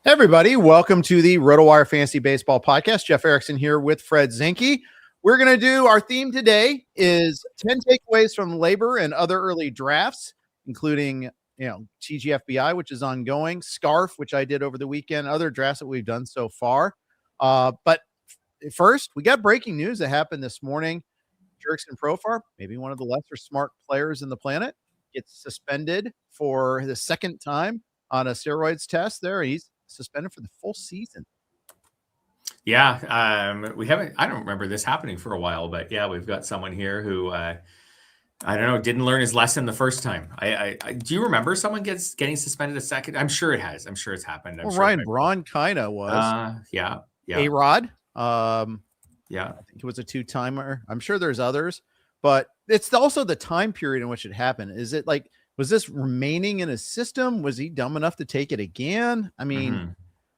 Everybody, welcome to the RotoWire Fantasy Baseball Podcast. Jeff Erickson here with Fred Zinkie. We're going to do our theme today is 10 takeaways from LABR and other early drafts, including, TGFBI, which is ongoing, Scarf, which I did over the weekend, other drafts that we've done so far. But first, we got breaking news that happened this morning. Jurickson Profar, maybe one of the lesser smart players in the planet, gets suspended for the second time on a steroids test there. He's suspended for the full season. Yeah, I don't remember this happening for a while, but yeah, we've got someone here who, I don't know, didn't learn his lesson the first time. I do you remember someone getting suspended a second? I'm sure it has. I'm sure it's happened. Well, Ryan Braun kind of was. Yeah. A-Rod. Yeah. I think it was a two-timer. I'm sure there's others, but it's also the time period in which it happened. Is it like, was this remaining in his system? Was he dumb enough to take it again? I mean,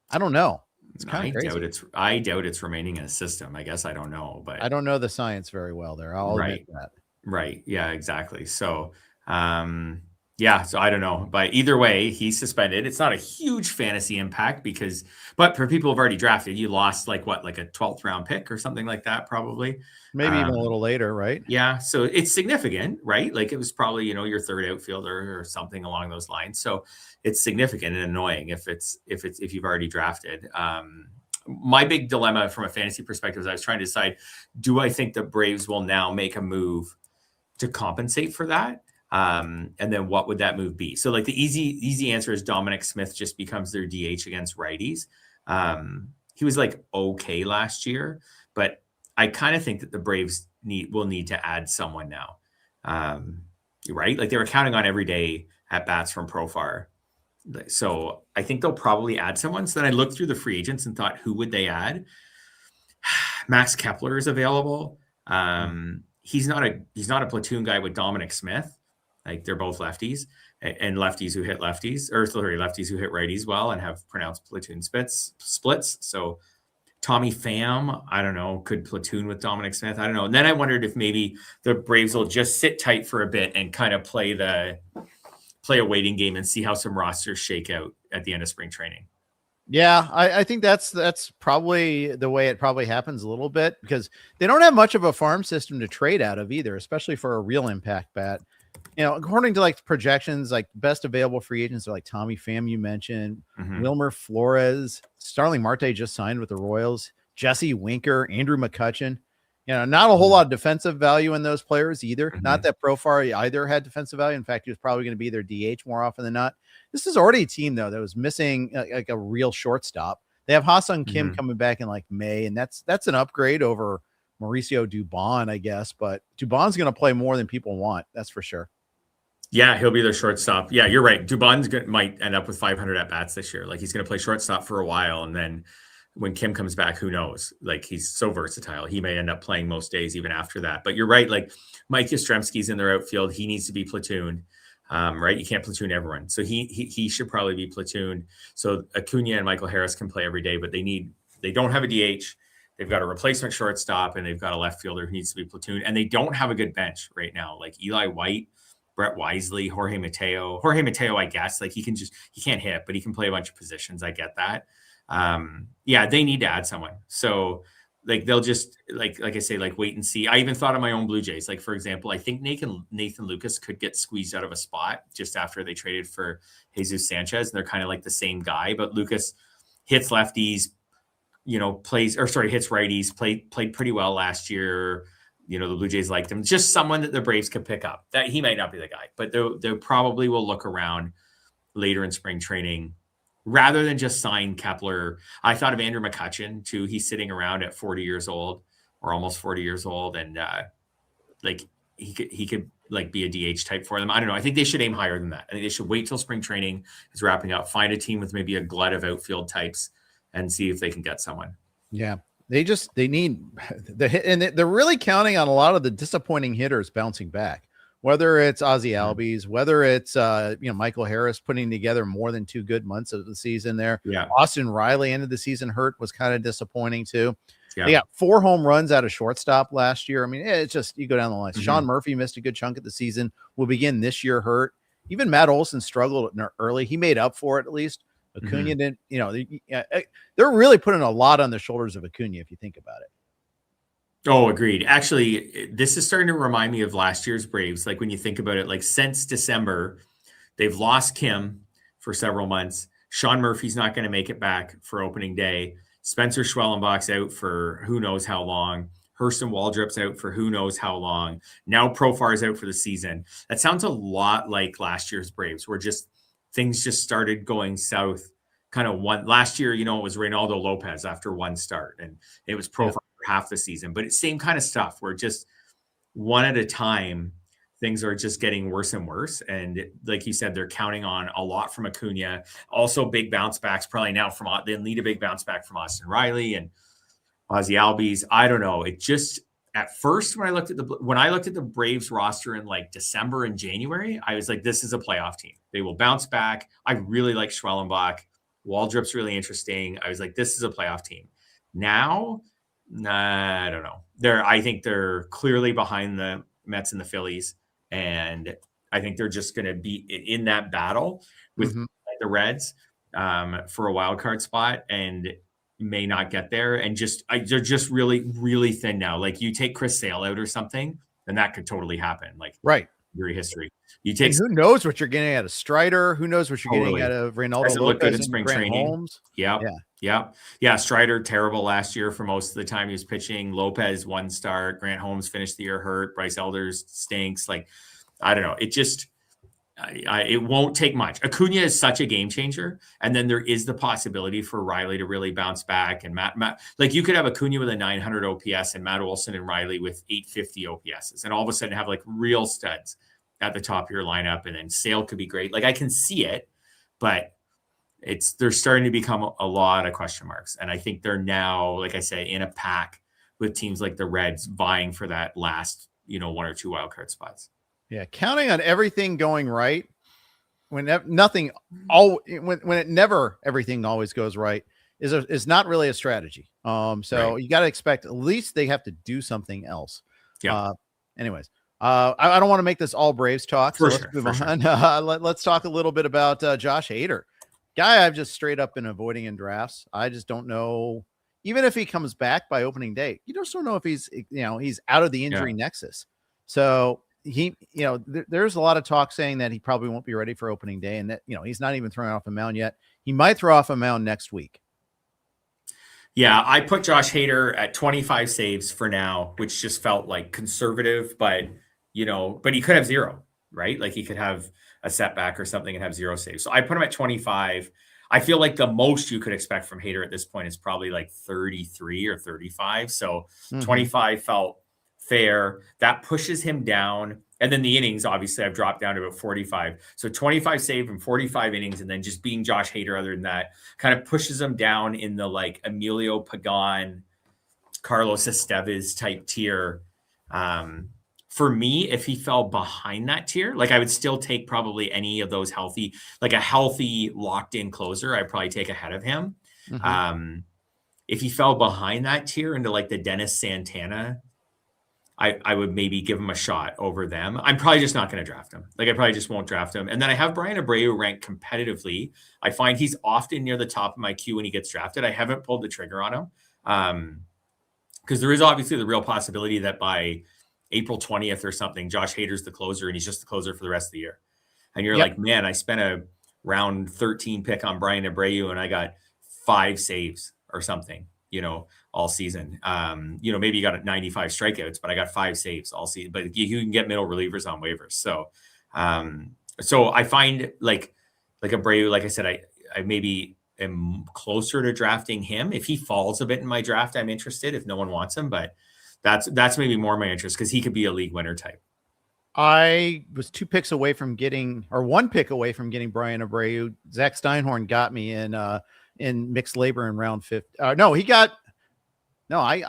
I don't know. It's kind of crazy. I doubt it's remaining in his system. I guess I don't know, but I don't know the science very well there. I'll admit that. Right. Yeah, exactly. So, so I don't know, but either way, he's suspended. It's not a huge fantasy impact but for people who've already drafted, you lost like a 12th round pick or something like that, probably. Maybe even a little later, right? Yeah. So it's significant, right? Like it was probably, your third outfielder or something along those lines. So it's significant and annoying if you've already drafted. My big dilemma from a fantasy perspective is I was trying to decide, do I think the Braves will now make a move to compensate for that? And then what would that move be? So like the easy answer is Dominic Smith just becomes their DH against righties. He was like okay last year, but I kind of think that the Braves will need to add someone now. Right? Like they were counting on every day at bats from Profar. So I think they'll probably add someone. So then I looked through the free agents and thought, who would they add? Max Kepler is available. He's not a platoon guy with Dominic Smith. Like they're both lefties and lefties who hit lefties, or sorry, lefties who hit righties well and have pronounced platoon splits. So Tommy Pham, I don't know, could platoon with Dominic Smith. I don't know. And then I wondered if maybe the Braves will just sit tight for a bit and kind of play a waiting game and see how some rosters shake out at the end of spring training. Yeah, I think that's probably the way it probably happens a little bit because they don't have much of a farm system to trade out of either, especially for a real impact bat. According to like projections, like best available free agents are like Tommy Pham, you mentioned, Wilmer Flores, Starling Marte just signed with the Royals, Jesse Winker, Andrew McCutchen. Not a whole lot of defensive value in those players either. Not that Profar either had defensive value. In fact, he was probably going to be their DH more often than not. This is already a team though that was missing like a real shortstop. They have Ha-Seong Kim coming back in like May, and that's an upgrade over Mauricio Dubon, I guess. But Dubon's going to play more than people want. That's for sure. Yeah, he'll be their shortstop. Yeah, you're right. Dubon might end up with 500 at bats this year. Like he's going to play shortstop for a while, and then when Kim comes back, who knows? Like he's so versatile. He may end up playing most days even after that. But you're right. Like Mike Yastrzemski's in their outfield. He needs to be platooned, right? You can't platoon everyone. So he should probably be platooned. So Acuna and Michael Harris can play every day, but they don't have a DH. They've got a replacement shortstop and they've got a left fielder who needs to be platooned. And they don't have a good bench right now. Like Eli White, Brett Wisely, Jorge Mateo, I guess, like he can't hit, but he can play a bunch of positions. I get that. They need to add someone. So like, they'll just like I say, like wait and see. I even thought of my own Blue Jays. Like, for example, I think Nathan Lucas could get squeezed out of a spot just after they traded for Jesus Sanchez. And they're kind of like the same guy, but Lucas hits lefties, hits righties, played pretty well last year. The Blue Jays liked him. Just someone that the Braves could pick up. That he might not be the guy, but they probably will look around later in spring training rather than just sign Kepler. I thought of Andrew McCutchen too. He's sitting around at 40 years old or almost 40 years old. And he could like be a DH type for them. I don't know. I think they should aim higher than that. I think they should wait till spring training is wrapping up, find a team with maybe a glut of outfield types and see if they can get someone. Yeah. They need the hit, and they're really counting on a lot of the disappointing hitters bouncing back, whether it's Ozzie Albies, whether it's, Michael Harris putting together more than 2 good months of the season there. Yeah. Austin Riley ended the season hurt, was kind of disappointing too. Yeah. They got 4 home runs out of shortstop last year. I mean, it's just, you go down the line. Sean Murphy missed a good chunk of the season, will begin this year hurt. Even Matt Olson struggled early. He made up for it at least Acuna didn't, they're really putting a lot on the shoulders of Acuna if you think about it. Oh, agreed. Actually, this is starting to remind me of last year's Braves. Like when you think about it, like since December, they've lost Kim for several months. Sean Murphy's not going to make it back for opening day. Spencer Schwellenbach's out for who knows how long. Hurston Waldrop's out for who knows how long. Now Profar's out for the season. That sounds a lot like last year's Braves, where things just started going south. Kind of last year, it was Reynaldo Lopez after one start, and it was Profar for half the season. But it's same kind of stuff where just one at a time, things are just getting worse and worse. And like you said, they're counting on a lot from Acuna. Also, big bounce backs probably now they need a big bounce back from Austin Riley and Ozzie Albies. I don't know. It just at first when I looked at the Braves roster in like December and January, I was like, this is a playoff team. They will bounce back. I really like Schwellenbach. Waldrop's really interesting. I was like, this is a playoff team. Now, I don't know. I think they're clearly behind the Mets and the Phillies. And I think they're just going to be in that battle with the Reds for a wild card spot and may not get there. And they're just really, really thin now. Like you take Chris Sale out or something, and that could totally happen. Like your history. You take who knows what you're getting out of Strider? Who knows what you're getting out of Reynaldo Lopez in spring training? Holmes? Yeah. Strider terrible last year for most of the time he was pitching. Lopez one start. Grant Holmes finished the year hurt. Bryce Elders stinks. Like I don't know. It just it won't take much. Acuna is such a game changer, and then there is the possibility for Riley to really bounce back. And Matt, like you could have Acuna with a 900 OPS and Matt Olson and Riley with 850 OPSs, and all of a sudden have like real studs at the top of your lineup, and then Sale could be great. Like I can see it, but they're starting to become a lot of question marks. And I think they're now, like I say, in a pack with teams like the Reds vying for that last, one or two wildcard spots. Yeah. Counting on everything going right when everything always goes right is not really a strategy. You got to expect at least they have to do something else. Yeah. Anyways. I don't want to make this all Braves talk. So let's move on. Let's talk a little bit about Josh Hader, guy I've just straight up been avoiding in drafts. I just don't know, even if he comes back by opening day, you just don't know if he's out of the injury nexus. So there's a lot of talk saying that he probably won't be ready for opening day, and that he's not even throwing off a mound yet. He might throw off a mound next week. Yeah, I put Josh Hader at 25 saves for now, which just felt like conservative, but he could have 0, right? Like he could have a setback or something and have 0 saves. So I put him at 25. I feel like the most you could expect from Hader at this point is probably like 33 or 35. So 25 felt fair. That pushes him down. And then the innings, obviously, I've dropped down to about 45. So 25 save and 45 innings, and then just being Josh Hader other than that kind of pushes him down in the like Emilio Pagan, Carlos Estevez type tier. For me, if he fell behind that tier, like I would still take probably any of those healthy, like a healthy locked in closer, I'd probably take ahead of him. If he fell behind that tier into like the Dennis Santana, I would maybe give him a shot over them. I'm probably just not going to draft him. Like I probably just won't draft him. And then I have Brian Abreu ranked competitively. I find he's often near the top of my queue when he gets drafted. I haven't pulled the trigger on him because there is obviously the real possibility that by April 20th or something, Josh Hader's the closer and he's just the closer for the rest of the year. And you're like, man, I spent a round 13 pick on Brian Abreu and I got 5 saves or something, all season. Maybe you got 95 strikeouts, but I got 5 saves all season. But you can get middle relievers on waivers. So I find like Abreu, like I said, I maybe am closer to drafting him. If he falls a bit in my draft, I'm interested if no one wants him, but that's maybe more my interest because he could be a league winner type. I was 1 pick away from getting Brian Abreu. Zach Steinhorn got me in mixed labor in round 5. I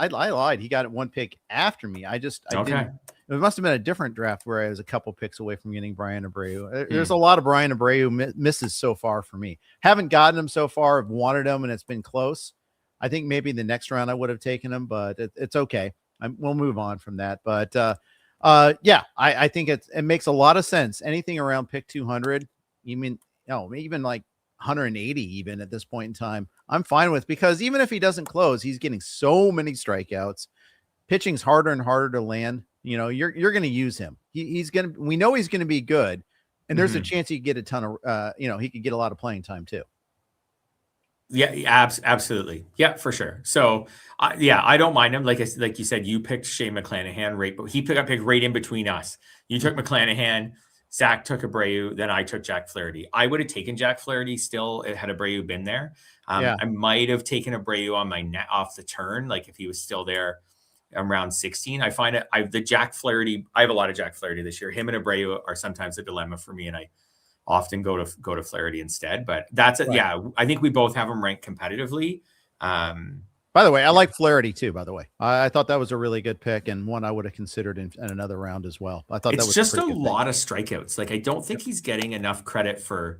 lied. He got 1 pick after me. Didn't. It must have been a different draft where I was a couple picks away from getting Brian Abreu. There's a lot of Brian Abreu misses so far for me. Haven't gotten him so far. I've wanted him and it's been close. I think maybe the next round I would have taken him, but it's okay. We'll move on from that. But I think it makes a lot of sense. Anything around pick 200, even like 180 even at this point in time, I'm fine with, because even if he doesn't close, he's getting so many strikeouts. Pitching's harder and harder to land. You're going to use him. We know he's going to be good. And there's a chance he could get a ton of, he could get a lot of playing time too. Yeah, absolutely. Yeah, for sure. So, I don't mind him. Like you said, you picked Shane McClanahan, right? But he picked right in between us. You took McClanahan, Zach took Abreu, then I took Jack Flaherty. I would have taken Jack Flaherty still had Abreu been there. I might have taken Abreu on my net off the turn, like if he was still there around 16. I find the Jack Flaherty. I have a lot of Jack Flaherty this year. Him and Abreu are sometimes a dilemma for me, and I often go to Flaherty instead. But that's it. Right. Yeah, I think we both have him ranked competitively. By the way, I like Flaherty too, by the way. I thought that was a really good pick, and one I would have considered in another round as well. I thought it's that was just a lot of strikeouts. Like, I don't think he's getting enough credit for,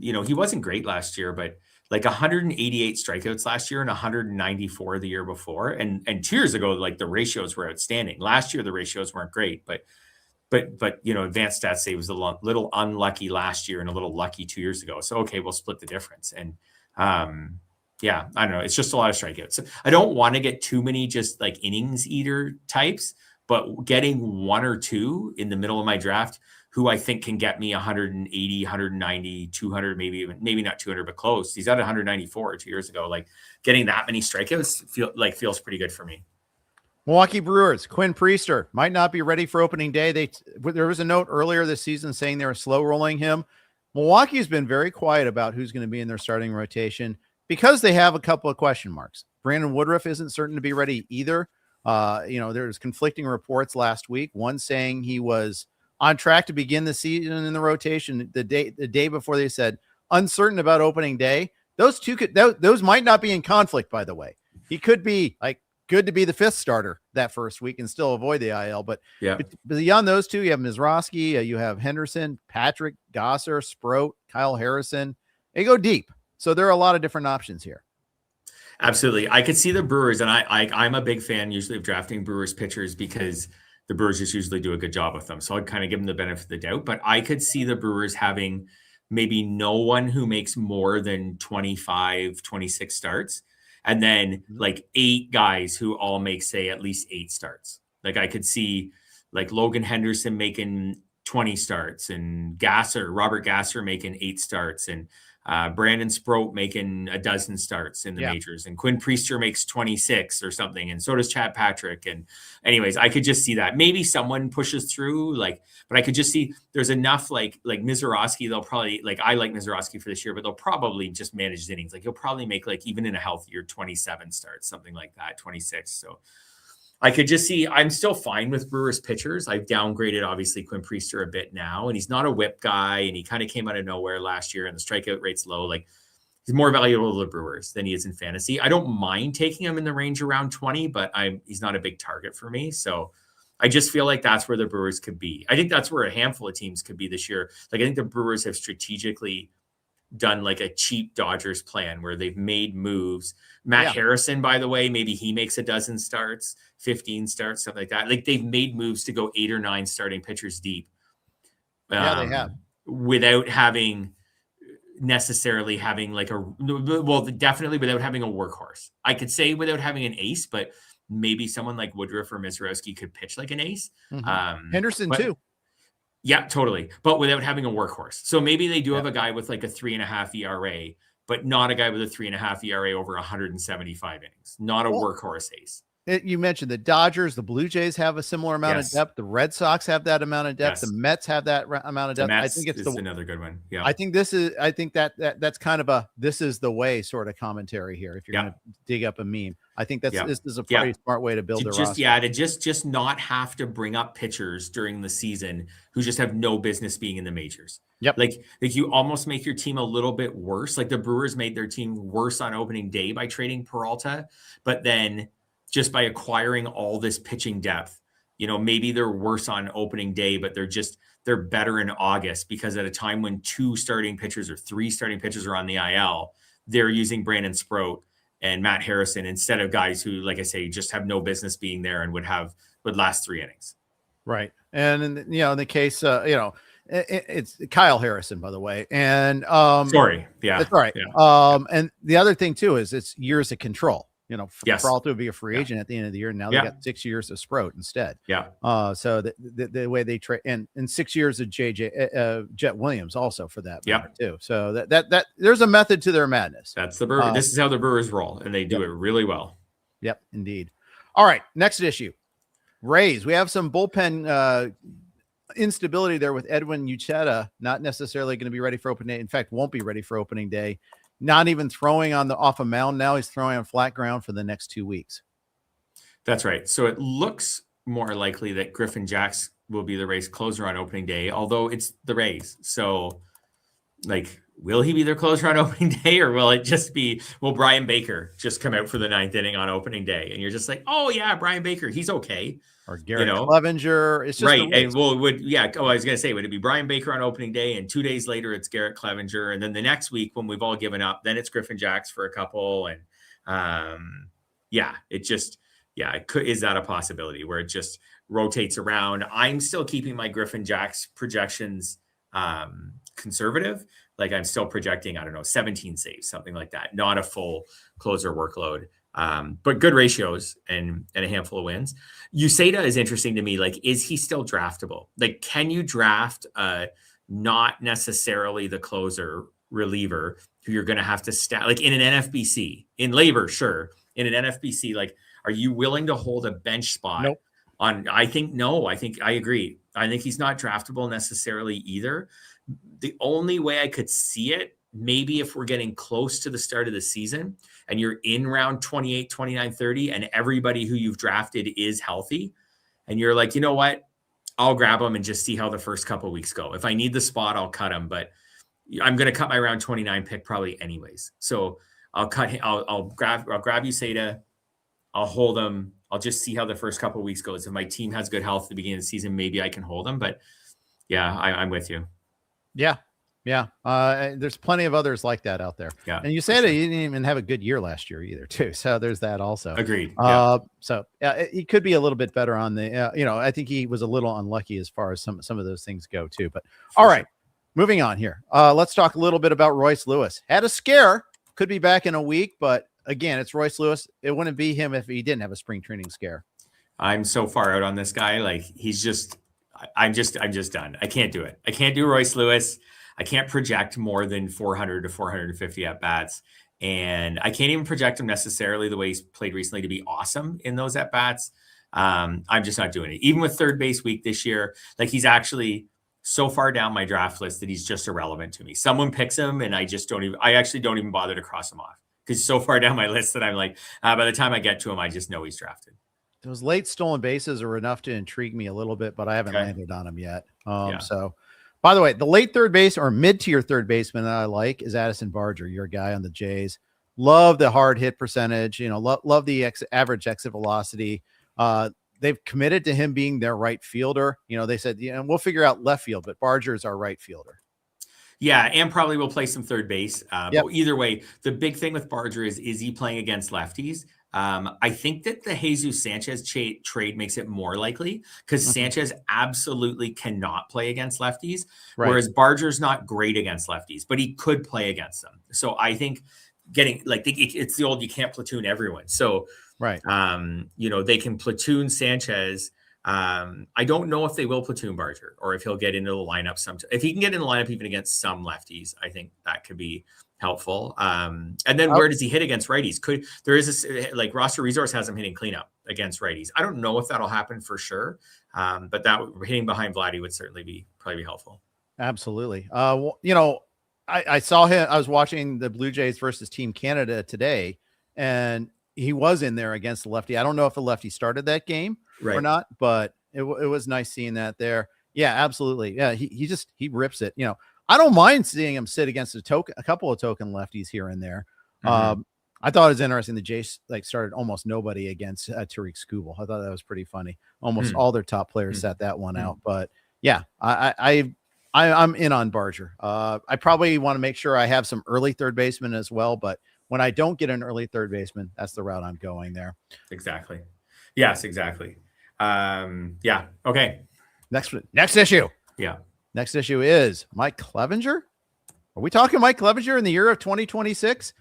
he wasn't great last year, but like 188 strikeouts last year and 194 the year before. And 2 years ago, like the ratios were outstanding. Last year, the ratios weren't great, but advanced stats say he was a little unlucky last year and a little lucky 2 years ago. So, okay, we'll split the difference. And, I don't know. It's just a lot of strikeouts. I don't want to get too many just like innings eater types, but getting one or two in the middle of my draft who I think can get me 180, 190, 200, maybe not 200, but close. He's at 194 2 years ago. Like, getting that many strikeouts feels pretty good for me. Milwaukee Brewers, Quinn Priester might not be ready for opening day. There was a note earlier this season saying they were slow rolling him. Milwaukee's been very quiet about who's going to be in their starting rotation because they have a couple of question marks. Brandon Woodruff isn't certain to be ready either. There's conflicting reports last week. One saying he was on track to begin the season in the rotation the day before they said uncertain about opening day. Those those might not be in conflict, by the way. He could be like good to be the fifth starter that first week and still avoid the IL. But beyond those two, you have Mizrachi, you have Henderson, Patrick, Gosser, Sproat, Kyle Harrison. They go deep. So there are a lot of different options here. Absolutely. I could see the Brewers, and I'm a big fan usually of drafting Brewers pitchers because the Brewers just usually do a good job with them. So I'd kind of give them the benefit of the doubt. But I could see the Brewers having maybe no one who makes more than 25, 26 starts. And then like 8 guys who all make, say, at least 8 starts. Like, I could see like Logan Henderson making 20 starts, and Robert Gasser making 8 starts, and Brandon Sproat making a dozen starts in the majors, and Quinn Priester makes 26 or something, and so does Chad Patrick. And anyways, I could just see that maybe someone pushes through, but I could just see there's enough like Mizrachi. They'll probably, like, I like Mizrachi for this year, but they'll probably just manage his innings. Like, he'll probably make, like, even in a healthier 27 starts, something like that, 26. So I could just see, I'm still fine with Brewers pitchers. I've downgraded, obviously, Quinn Priester a bit now, and he's not a whip guy, and he kind of came out of nowhere last year, and the strikeout rate's low. Like, he's more valuable to the Brewers than he is in fantasy. I don't mind taking him in the range around 20, but he's not a big target for me. So I just feel like that's where the Brewers could be. I think that's where a handful of teams could be this year. Like, I think the Brewers have strategically done like a cheap Dodgers plan where they've made moves. Matt Harrison, by the way, maybe he makes a dozen starts, 15 starts, something like that. Like, they've made moves to go 8 or 9 starting pitchers deep. They have. Without necessarily having definitely without having a workhorse. I could say without having an ace, but maybe someone like Woodruff or Mizrachi could pitch like an ace. Henderson too. Yeah, totally. But without having a workhorse. So maybe they do have a guy with like a 3.5 ERA, but not a guy with a 3.5 ERA over 175 innings. Not a workhorse ace. You mentioned the Dodgers, the Blue Jays have a similar amount of depth. The Red Sox have that amount of depth. The Mets have that amount of depth. I think it's another good one. Yeah. I think that's kind of this is the way sort of commentary here. If you're going to dig up a meme, I think this is a pretty smart way to build a roster. To just not have to bring up pitchers during the season who just have no business being in the majors. Yep. Like you almost make your team a little bit worse. Like, the Brewers made their team worse on opening day by trading Peralta, but then just by acquiring all this pitching depth, maybe they're worse on opening day, but they're better in August, because at a time when 2 starting pitchers or 3 starting pitchers are on the IL, they're using Brandon Sproat and Matt Harrison instead of guys who, like I say, just have no business being there and would last 3 innings. Right. And in the case, It's Kyle Harrison, by the way. And sorry. Yeah. That's all right. Yeah. And the other thing too is it's years of control. Yes. Peralta would be a free agent at the end of the year. Now they got 6 years of Sproat instead. Yeah. So the way they trade and 6 years of Jet Williams also for that matter too. So that there's a method to their madness. That's the Brewers. This is how the Brewers roll, and they do it really well. Yep, indeed. All right, next issue. Rays. We have some bullpen instability there with Edwin Uceta, not necessarily going to be ready for opening day. In fact, won't be ready for opening day. Not even throwing off a mound now. He's throwing on flat ground for the next 2 weeks. That's right. So it looks more likely that Griffin Jax will be the Rays closer on opening day, although it's the Rays. So, will he be their closer on opening day, or will Brian Baker just come out for the 9th inning on opening day? And you're just like, oh yeah, Brian Baker, he's okay. Or Garrett Clevinger. It's just right. And I was going to say, would it be Brian Baker on opening day? And 2 days later, it's Garrett Clevinger. And then the next week, when we've all given up, then it's Griffin Jax for a couple. And is that a possibility where it just rotates around? I'm still keeping my Griffin Jax projections conservative. I'm still projecting, 17 saves, something like that. Not a full closer workload. But good ratios and a handful of wins. Uceta is interesting to me. Is he still draftable? Can you draft not necessarily the closer reliever who you're going to have to stat in an NFBC? In LABR, sure. In an NFBC, are you willing to hold a bench spot? Nope. I think no. I agree. I think he's not draftable necessarily either. The only way I could see it, maybe if we're getting close to the start of the season and you're in round 28, 29, 30, and everybody who you've drafted is healthy, and you're like, you know what, I'll grab them and just see how the first couple of weeks go. If I need the spot, I'll cut them, but I'm going to cut my round 29 pick probably anyways. So I'll grab Uceta. I'll hold them. I'll just see how the first couple of weeks goes. If my team has good health at the beginning of the season, maybe I can hold them. But yeah, I'm with you. Yeah. Yeah. There's plenty of others like that out there. Yeah. And you said he didn't even have a good year last year either too. So there's that also. Agreed. He could be a little bit better on the, I think he was a little unlucky as far as some of those things go too, but all right, moving on here. Let's talk a little bit about Royce Lewis. Had a scare, could be back in a week, but again, it's Royce Lewis. It wouldn't be him if he didn't have a spring training scare. I'm so far out on this guy. I'm just done. I can't do it. I can't do Royce Lewis. I can't project more than 400 to 450 at bats. And I can't even project him necessarily the way he's played recently to be awesome in those at bats. I'm just not doing it. Even with third base week this year, he's actually so far down my draft list that he's just irrelevant to me. Someone picks him and I actually don't even bother to cross him off because he's so far down my list that I'm like, by the time I get to him, I just know he's drafted. Those late stolen bases are enough to intrigue me a little bit, but I haven't landed on them yet. So, by the way, the late third base or mid-tier third baseman that I like is Addison Barger, your guy on the Jays. Love the hard hit percentage, love the average exit velocity. They've committed to him being their right fielder. They said, we'll figure out left field, but Barger is our right fielder. Yeah, and probably will play some third base. But either way, the big thing with Barger is he playing against lefties? I think that the Jesus Sanchez trade makes it more likely because Sanchez absolutely cannot play against lefties, whereas Barger's not great against lefties, but he could play against them. So I think it's the old, you can't platoon everyone. So, they can platoon Sanchez. I don't know if they will platoon Barger or if he'll get into the lineup. If he can get in the lineup even against some lefties, I think that could be helpful. And then where does he hit against righties? Roster Resource has him hitting cleanup against righties. I don't know if that'll happen for sure. But that hitting behind Vladdy would certainly probably be helpful. Absolutely. I saw him. I was watching the Blue Jays versus Team Canada today, and he was in there against the lefty. I don't know if the lefty started that game or not, but it was nice seeing that there. Yeah, absolutely. Yeah, he rips it. I don't mind seeing him sit against a couple of token lefties here and there. I thought it was interesting. The Jays started almost nobody against Tariq Skubal. I thought that was pretty funny. Almost all their top players sat that one out. But yeah, I'm in on Barger. I probably want to make sure I have some early third baseman as well. But when I don't get an early third baseman, that's the route I'm going there. Exactly. Yes, exactly. Okay. Next issue. Yeah. Next issue is Mike Clevinger. Are we talking Mike Clevinger in the year of 2026?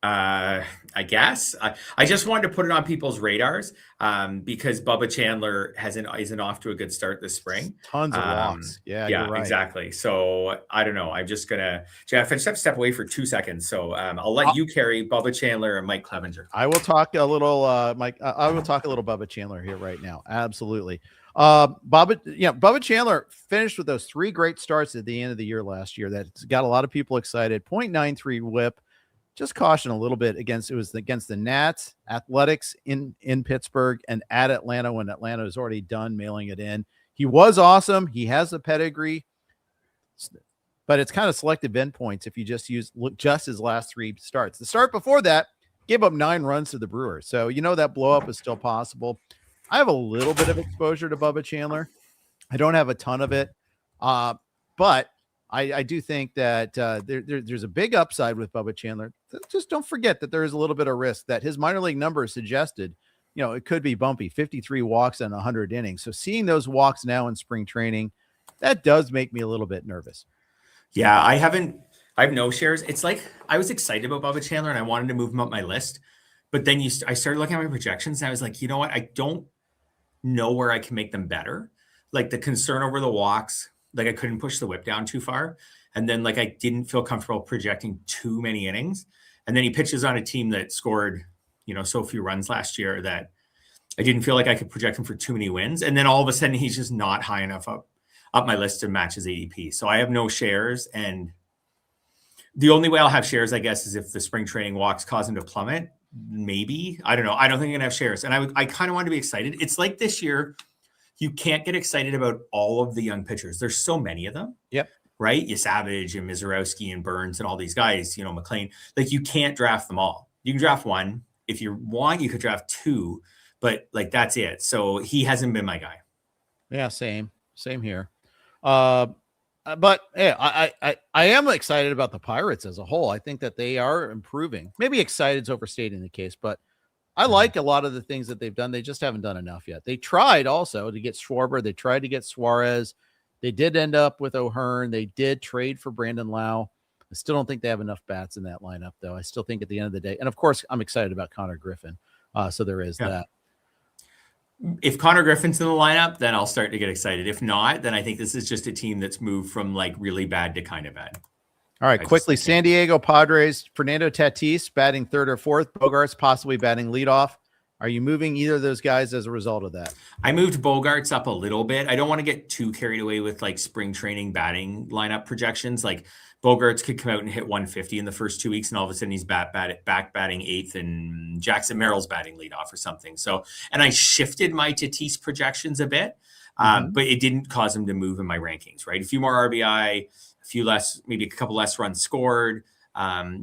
I guess I just wanted to put it on people's radars because Bubba Chandler isn't off to a good start this spring. Tons of walks. Yeah, you're right. Exactly. So I don't know. I'm just gonna, Jeff, I just have to step away for 2 seconds. So I'll let you carry Bubba Chandler and Mike Clevinger. I will talk a little, Mike. I will talk a little Bubba Chandler here right now. Absolutely. Bubba Chandler finished with those 3 great starts at the end of the year last year. That got a lot of people excited. .93 whip. Just caution a little bit against the Nats, Athletics in Pittsburgh, and at Atlanta when Atlanta is already done mailing it in. He was awesome. He has the pedigree, but it's kind of selective endpoints if you just look his last 3 starts. The start before that gave up 9 runs to the Brewers. So, that blow up is still possible. I have a little bit of exposure to Bubba Chandler. I don't have a ton of it, but I do think that there's a big upside with Bubba Chandler. Just don't forget that there is a little bit of risk that his minor league numbers suggested, it could be bumpy, 53 walks and 100 innings. So seeing those walks now in spring training, that does make me a little bit nervous. Yeah, I have no shares. It's like I was excited about Bubba Chandler and I wanted to move him up my list. But then I started looking at my projections and I was like, you know what? I don't know where I can make them better. Like the concern over the walks, like I couldn't push the whip down too far. And then like I didn't feel comfortable projecting too many innings. And then he pitches on a team that scored, so few runs last year that I didn't feel like I could project him for too many wins. And then all of a sudden he's just not high enough up my list to match his ADP. So I have no shares. And the only way I'll have shares, I guess, is if the spring training walks cause him to plummet. Maybe. I don't know. I don't think I'm going to have shares. And I kind of want to be excited. It's like this year, you can't get excited about all of the young pitchers. There's so many of them. Yep. Right? You Savage and Mizorowski and Burns and all these guys, McLean. Like you can't draft them all. You can draft 1. If you want, you could draft 2, but like that's it. So he hasn't been my guy. Yeah, same here. But yeah, I am excited about the Pirates as a whole. I think that they are improving. Maybe excited is overstating the case, but I like a lot of the things that they've done. They just haven't done enough yet. They tried also to get Schwarber. They tried to get Suarez. They did end up with O'Hearn. They did trade for Brandon Lau. I still don't think they have enough bats in that lineup, though. I still think at the end of the day, and of course, I'm excited about Connor Griffin. So there is that. If Connor Griffin's in the lineup, then I'll start to get excited. If not, then I think this is just a team that's moved from like really bad to kind of bad. All right, quickly, San Diego Padres, Fernando Tatis batting 3rd or 4th, Bogaerts possibly batting leadoff. Are you moving either of those guys as a result of that? I moved Bogaerts up a little bit. I don't want to get too carried away with like spring training batting lineup projections. Like Bogaerts could come out and hit 150 in the first 2 weeks, and all of a sudden he's back batting 8th, and Jackson Merrill's batting leadoff or something. So, and I shifted my Tatis projections a bit, but it didn't cause him to move in my rankings. Right, a few more RBI, a few less, maybe a couple less runs scored,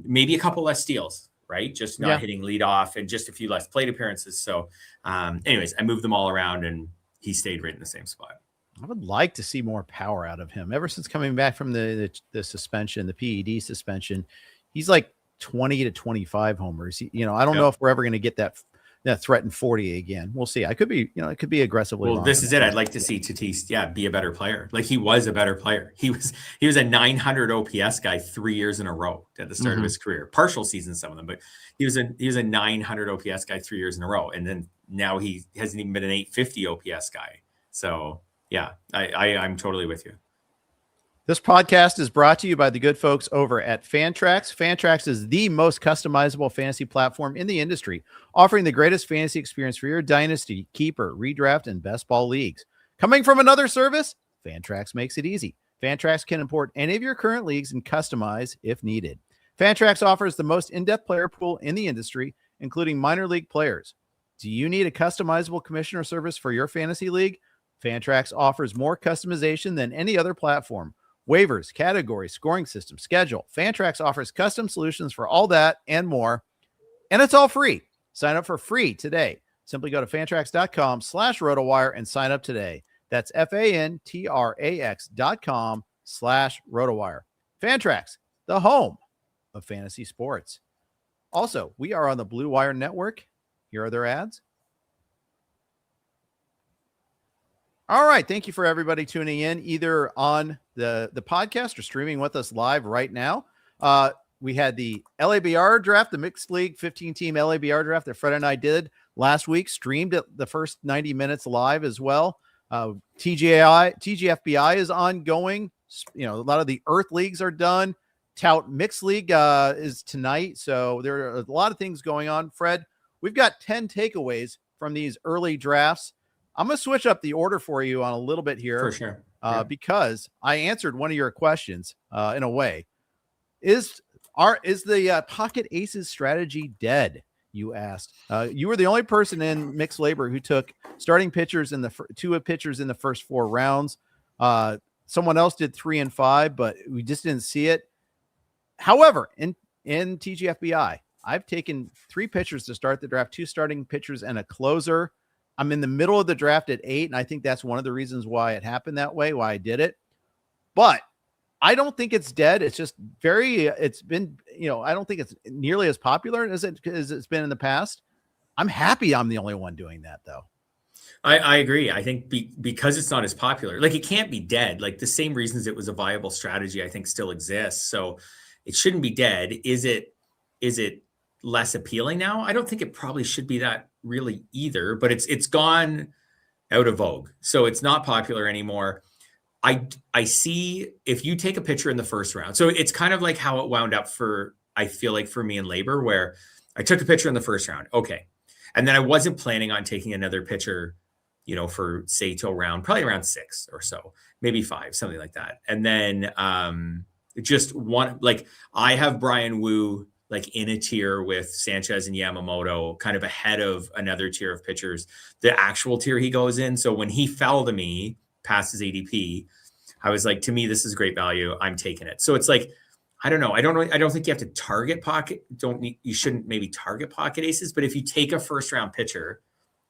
maybe a couple less steals. Right, just not hitting leadoff and just a few less plate appearances. So, anyways, I moved them all around, and he stayed right in the same spot. I would like to see more power out of him. Ever since coming back from the suspension, the PED suspension, he's like 20 to 25 homers. I don't know if we're ever going to get that threatened 40 again. We'll see. I could be, it could be aggressively. Well, this is it. I'd like to see Tatis, be a better player. Like he was a better player. He was a 900 OPS guy 3 years in a row at the start of his career. Partial seasons, some of them, but he was a 900 OPS guy 3 years in a row, and then now he hasn't even been an 850 OPS guy. So yeah, I'm totally with you. This podcast is brought to you by the good folks over at Fantrax. Fantrax is the most customizable fantasy platform in the industry, offering the greatest fantasy experience for your dynasty, keeper, redraft, and best ball leagues. Coming from another service, Fantrax makes it easy. Fantrax can import any of your current leagues and customize if needed. Fantrax offers the most in-depth player pool in the industry, including minor league players. Do you need a customizable commissioner service for your fantasy league? Fantrax offers more customization than any other platform. Waivers, categories, scoring system, schedule. Fantrax offers custom solutions for all that and more. And it's all free. Sign up for free today. Simply go to fantrax.com/rotowire and sign up today. That's fantrax.com/rotowire. Fantrax, the home of fantasy sports. Also, we are on the Blue Wire Network. Here are their ads. All right. Thank you for everybody tuning in, either on the podcast or streaming with us live right now. We had the LABR draft, the mixed league 15-team LABR draft that Fred and I did last week, streamed it the first 90 minutes live as well. TGFBI is ongoing. A lot of the Earth leagues are done. Tout mixed league is tonight. So there are a lot of things going on. Fred, we've got 10 takeaways from these early drafts. I'm going to switch up the order for you on a little bit here. For sure. Because I answered one of your questions in a way. Is the pocket aces strategy dead? You asked. You were the only person in mixed labor who took starting pitchers in the two pitchers in the first 4 rounds. Someone else did 3 and 5, but we just didn't see it. However, in TGFBI, I've taken 3 pitchers to start the draft, 2 starting pitchers and a closer. I'm in the middle of the draft at 8, and I think that's one of the reasons why it happened that way, why I did it. But I don't think it's dead. It's just it's been, I don't think it's nearly as popular as it's been in the past. I'm happy I'm the only one doing that, though. I agree. I think because it's not as popular, like it can't be dead. Like the same reasons it was a viable strategy, I think still exists. So it shouldn't be dead. Is it less appealing now? I don't think it probably should be that really either, but it's gone out of vogue. So it's not popular anymore. I see if you take a pitcher in the first round. So it's kind of like how it wound up I feel like for me in labor, where I took a pitcher in the first round. Okay. And then I wasn't planning on taking another pitcher, for say till probably around 6 or so, maybe 5, something like that. And then just one, like I have Brian Wu like in a tier with Sanchez and Yamamoto, kind of ahead of another tier of pitchers, the actual tier he goes in. So when he fell to me past his ADP, I was like, to me, this is great value. I'm taking it. So it's like, I don't know. I don't think you have to target you shouldn't maybe target pocket aces, but if you take a first round pitcher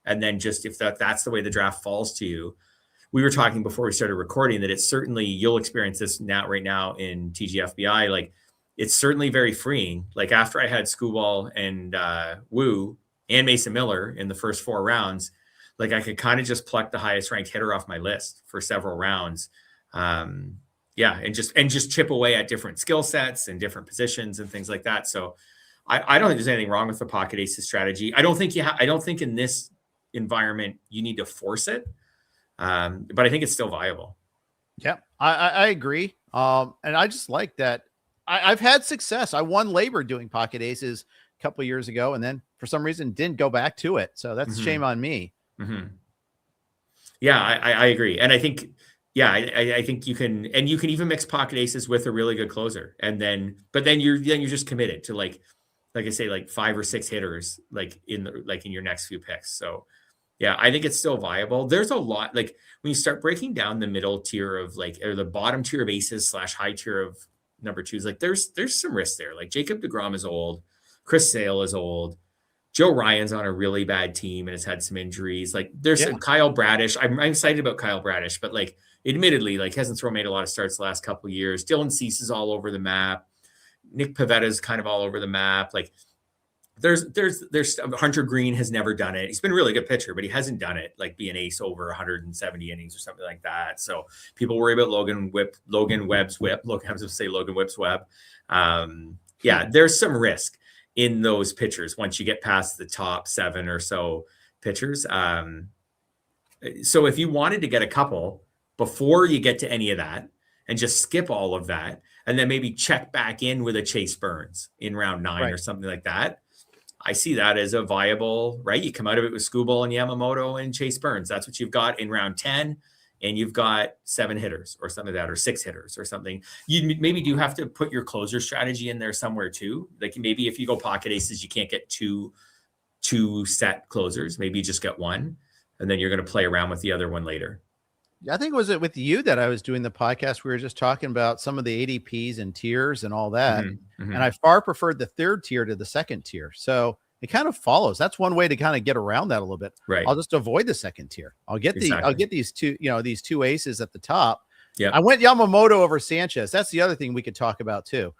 and then just, if that's the way the draft falls to you, we were talking before we started recording that it's certainly, you'll experience this right now in TGFBI. Like it's certainly very freeing. Like after I had Skubal and Wu and Mason Miller in the first 4 rounds, like I could kind of just pluck the highest ranked hitter off my list for several rounds. And just chip away at different skill sets and different positions and things like that. So I don't think there's anything wrong with the pocket aces strategy. I don't think in this environment you need to force it. But I think it's still viable. Yeah, I agree. And I just like that. I've had success. I won labor doing pocket aces a couple of years ago, and then for some reason didn't go back to it. So that's a shame on me. Mm-hmm. Yeah, I agree. And I think, I think you can even mix pocket aces with a really good closer. And but then you're just committed to like I say, like 5 or 6 hitters, like in your next few picks. So yeah, I think it's still viable. There's a lot, like when you start breaking down the middle tier of or the bottom tier of aces / high tier of number 2s, like there's some risk there. Like Jacob deGrom is old. Chris Sale is old. Joe Ryan's on a really bad team and has had some injuries. Like there's Kyle Bradish. I'm excited about Kyle Bradish, but like admittedly, like hasn't made a lot of starts the last couple of years. Dylan Cease is all over the map. Nick Pivetta is kind of all over the map. Like there's Hunter Green has never done it. He's been a really good pitcher, but he hasn't done it, like be an ace over 170 innings or something like that. So people worry about Logan Webb's whip. Look, I was going to say Logan Whip's web. There's some risk in those pitchers once you get past the top 7 or so pitchers. So if you wanted to get a couple before you get to any of that and just skip all of that, and then maybe check back in with a Chase Burns in round 9 or something like that, I see that as a viable, right? You come out of it with Skubal and Yamamoto and Chase Burns. That's what you've got in round 10. And you've got 7 hitters or something like that, or 6 hitters or something. You maybe do have to put your closer strategy in there somewhere too. Like maybe if you go pocket aces, you can't get two set closers. Maybe you just get one, and then you're going to play around with the other one later. I think was it with you that I was doing the podcast. We were just talking about some of the ADPs and tiers and all that. Mm-hmm. And I far preferred the 3rd tier to the 2nd tier. So it kind of follows. That's one way to kind of get around that a little bit. Right. I'll just avoid the 2nd tier. I'll get these two aces at the top. Yeah. I went Yamamoto over Sanchez. That's the other thing we could talk about too.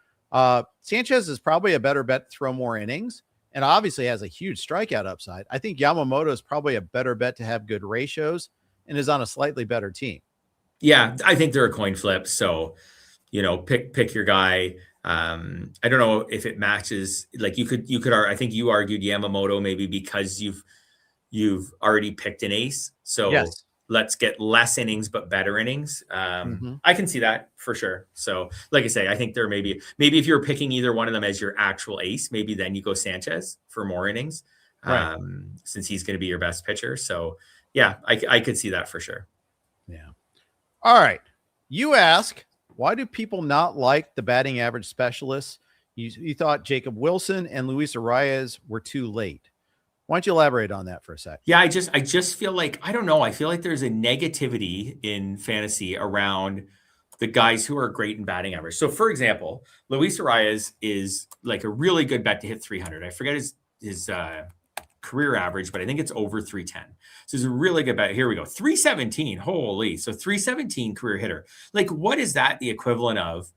Sanchez is probably a better bet to throw more innings, and obviously has a huge strikeout upside. I think Yamamoto is probably a better bet to have good ratios and is on a slightly better team. Yeah, I think they're a coin flip. So, pick your guy. I don't know if it matches. Like you could. I think you argued Yamamoto maybe because you've already picked an ace. So Yes. let's get less innings but better innings. I can see that for sure. So, like I say, I think there maybe if you're picking either one of them as your actual ace, maybe then you go Sanchez for more innings, right? Since he's going to be your best pitcher. So, yeah, I could see that for sure. Yeah. All right. You ask, why do people not like the batting average specialists? You thought Jacob Wilson and Luis Arraez were too late. Why don't you elaborate on that for a sec? Yeah, I just feel like, I don't know. I feel like there's a negativity in fantasy around the guys who are great in batting average. So, for example, Luis Arraez is like a really good bet to hit 300. I forget his career average, but I think it's over 310. So it's a really good bet. Here we go. 317. Holy. So 317 career hitter. Like, what is that the equivalent of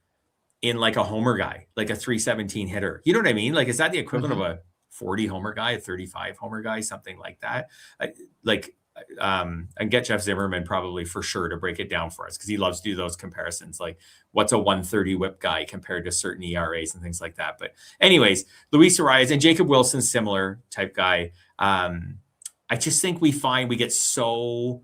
in like a homer guy, like a 317 hitter? You know what I mean? Like, is that the equivalent of a 40 homer guy, a 35 homer guy, something like that? And get Jeff Zimmerman probably for sure to break it down for us, because he loves to do those comparisons. Like, what's a 130 whip guy compared to certain ERAs and things like that. But anyways, Luis Arraez and Jacob Wilson, similar type guy. I just think we get so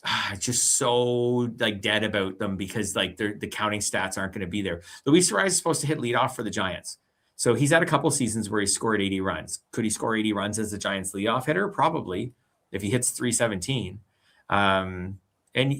like dead about them because like the counting stats aren't going to be there. Luis Arraez is supposed to hit leadoff for the Giants. So he's had a couple seasons where he scored 80 runs. Could he score 80 runs as the Giants leadoff hitter? Probably, if he hits 317. And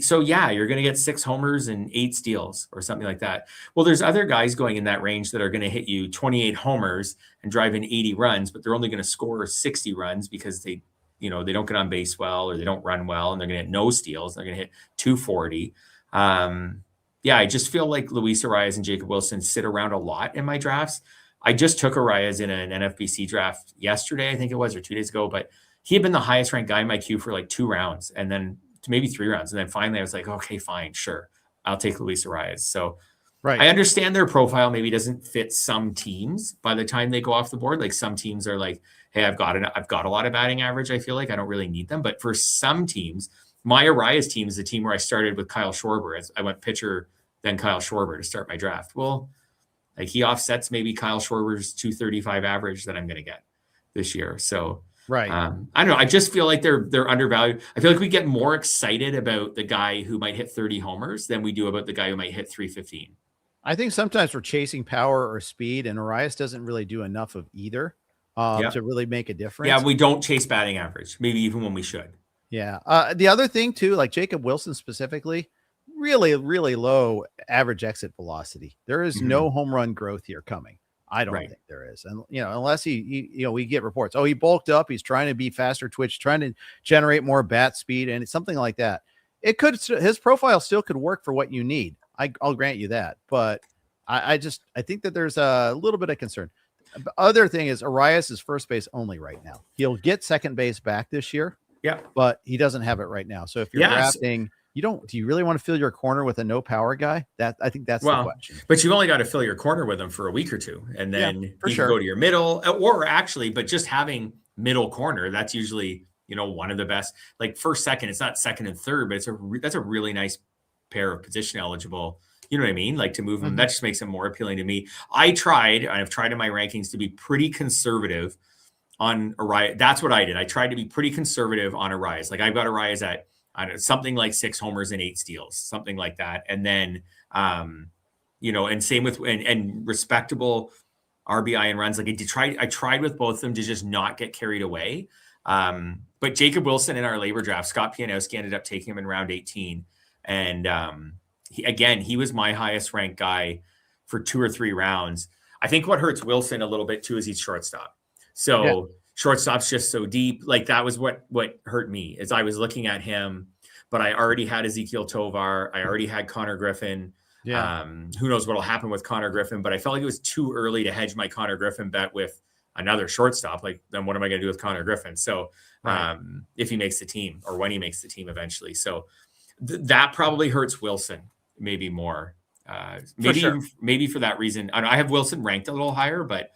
so, yeah, you're going to get 6 homers and 8 steals or something like that. Well, there's other guys going in that range that are going to hit you 28 homers and drive in 80 runs, but they're only going to score 60 runs because they don't get on base well, or they don't run well, and they're going to hit no steals. They're going to hit 240. Yeah, I just feel like Luis Arraez and Jacob Wilson sit around a lot in my drafts. I just took Arraez in an NFBC draft yesterday, I think it was, or 2 days ago, but he had been the highest ranked guy in my queue for like 2 rounds, and then maybe 3 rounds. And then finally I was like, okay, fine, sure, I'll take Luis Arraez. So I understand their profile maybe doesn't fit some teams by the time they go off the board. Like, some teams are like, hey, I've got a lot of batting average. I feel like I don't really need them. But for some teams, my Arraez team is the team where I started with Kyle Schwarber. I went pitcher, then Kyle Schwarber to start my draft. Well, like, he offsets maybe Kyle Schwarber's 235 average that I'm going to get this year. So I don't know. I just feel like they're undervalued. I feel like we get more excited about the guy who might hit 30 homers than we do about the guy who might hit 315. I think sometimes we're chasing power or speed, and Arraez doesn't really do enough of either to really make a difference. Yeah, we don't chase batting average, maybe even when we should. Yeah. The other thing too, like Jacob Wilson specifically, really, really low average exit velocity. There is no home run growth here coming. I don't think there is. And, unless we get reports, he bulked up, he's trying to be faster twitch, trying to generate more bat speed and something like that. His profile still could work for what you need. I'll grant you that. But I think that there's a little bit of concern. The other thing is Arraez is first base only right now. He'll get second base back this year. Yeah. But he doesn't have it right now. So if you're drafting, do you really want to fill your corner with a no power guy? I think that's the question. But you've only got to fill your corner with him for a week or two, and then you can go to your middle, or actually, but just having middle corner, that's usually, one of the best, like first, second. It's not second and third, but that's a really nice pair of position eligible. You know what I mean? Like, to move him, that just makes him more appealing to me. I've tried in my rankings to be pretty conservative on Arraez. That's what I did. I tried to be pretty conservative on Arraez. Like, I've got Arraez at something like 6 homers and 8 steals, something like that. And then, and same with, and respectable RBI and runs. Like, I tried with both of them to just not get carried away. But Jacob Wilson in our labor draft, Scott Pianowski ended up taking him in round 18. And, he was my highest ranked guy for 2 or 3 rounds. I think what hurts Wilson a little bit too is he's shortstop. So shortstop's just so deep. Like, that was what hurt me, is I was looking at him, but I already had Ezekiel Tovar. I already had Connor Griffin. Yeah. Who knows what'll happen with Connor Griffin, but I felt like it was too early to hedge my Connor Griffin bet with another shortstop. Like, then what am I going to do with Connor Griffin? So if he makes the team, or when he makes the team eventually. So that probably hurts Wilson maybe more. Maybe for that reason. I have Wilson ranked a little higher, but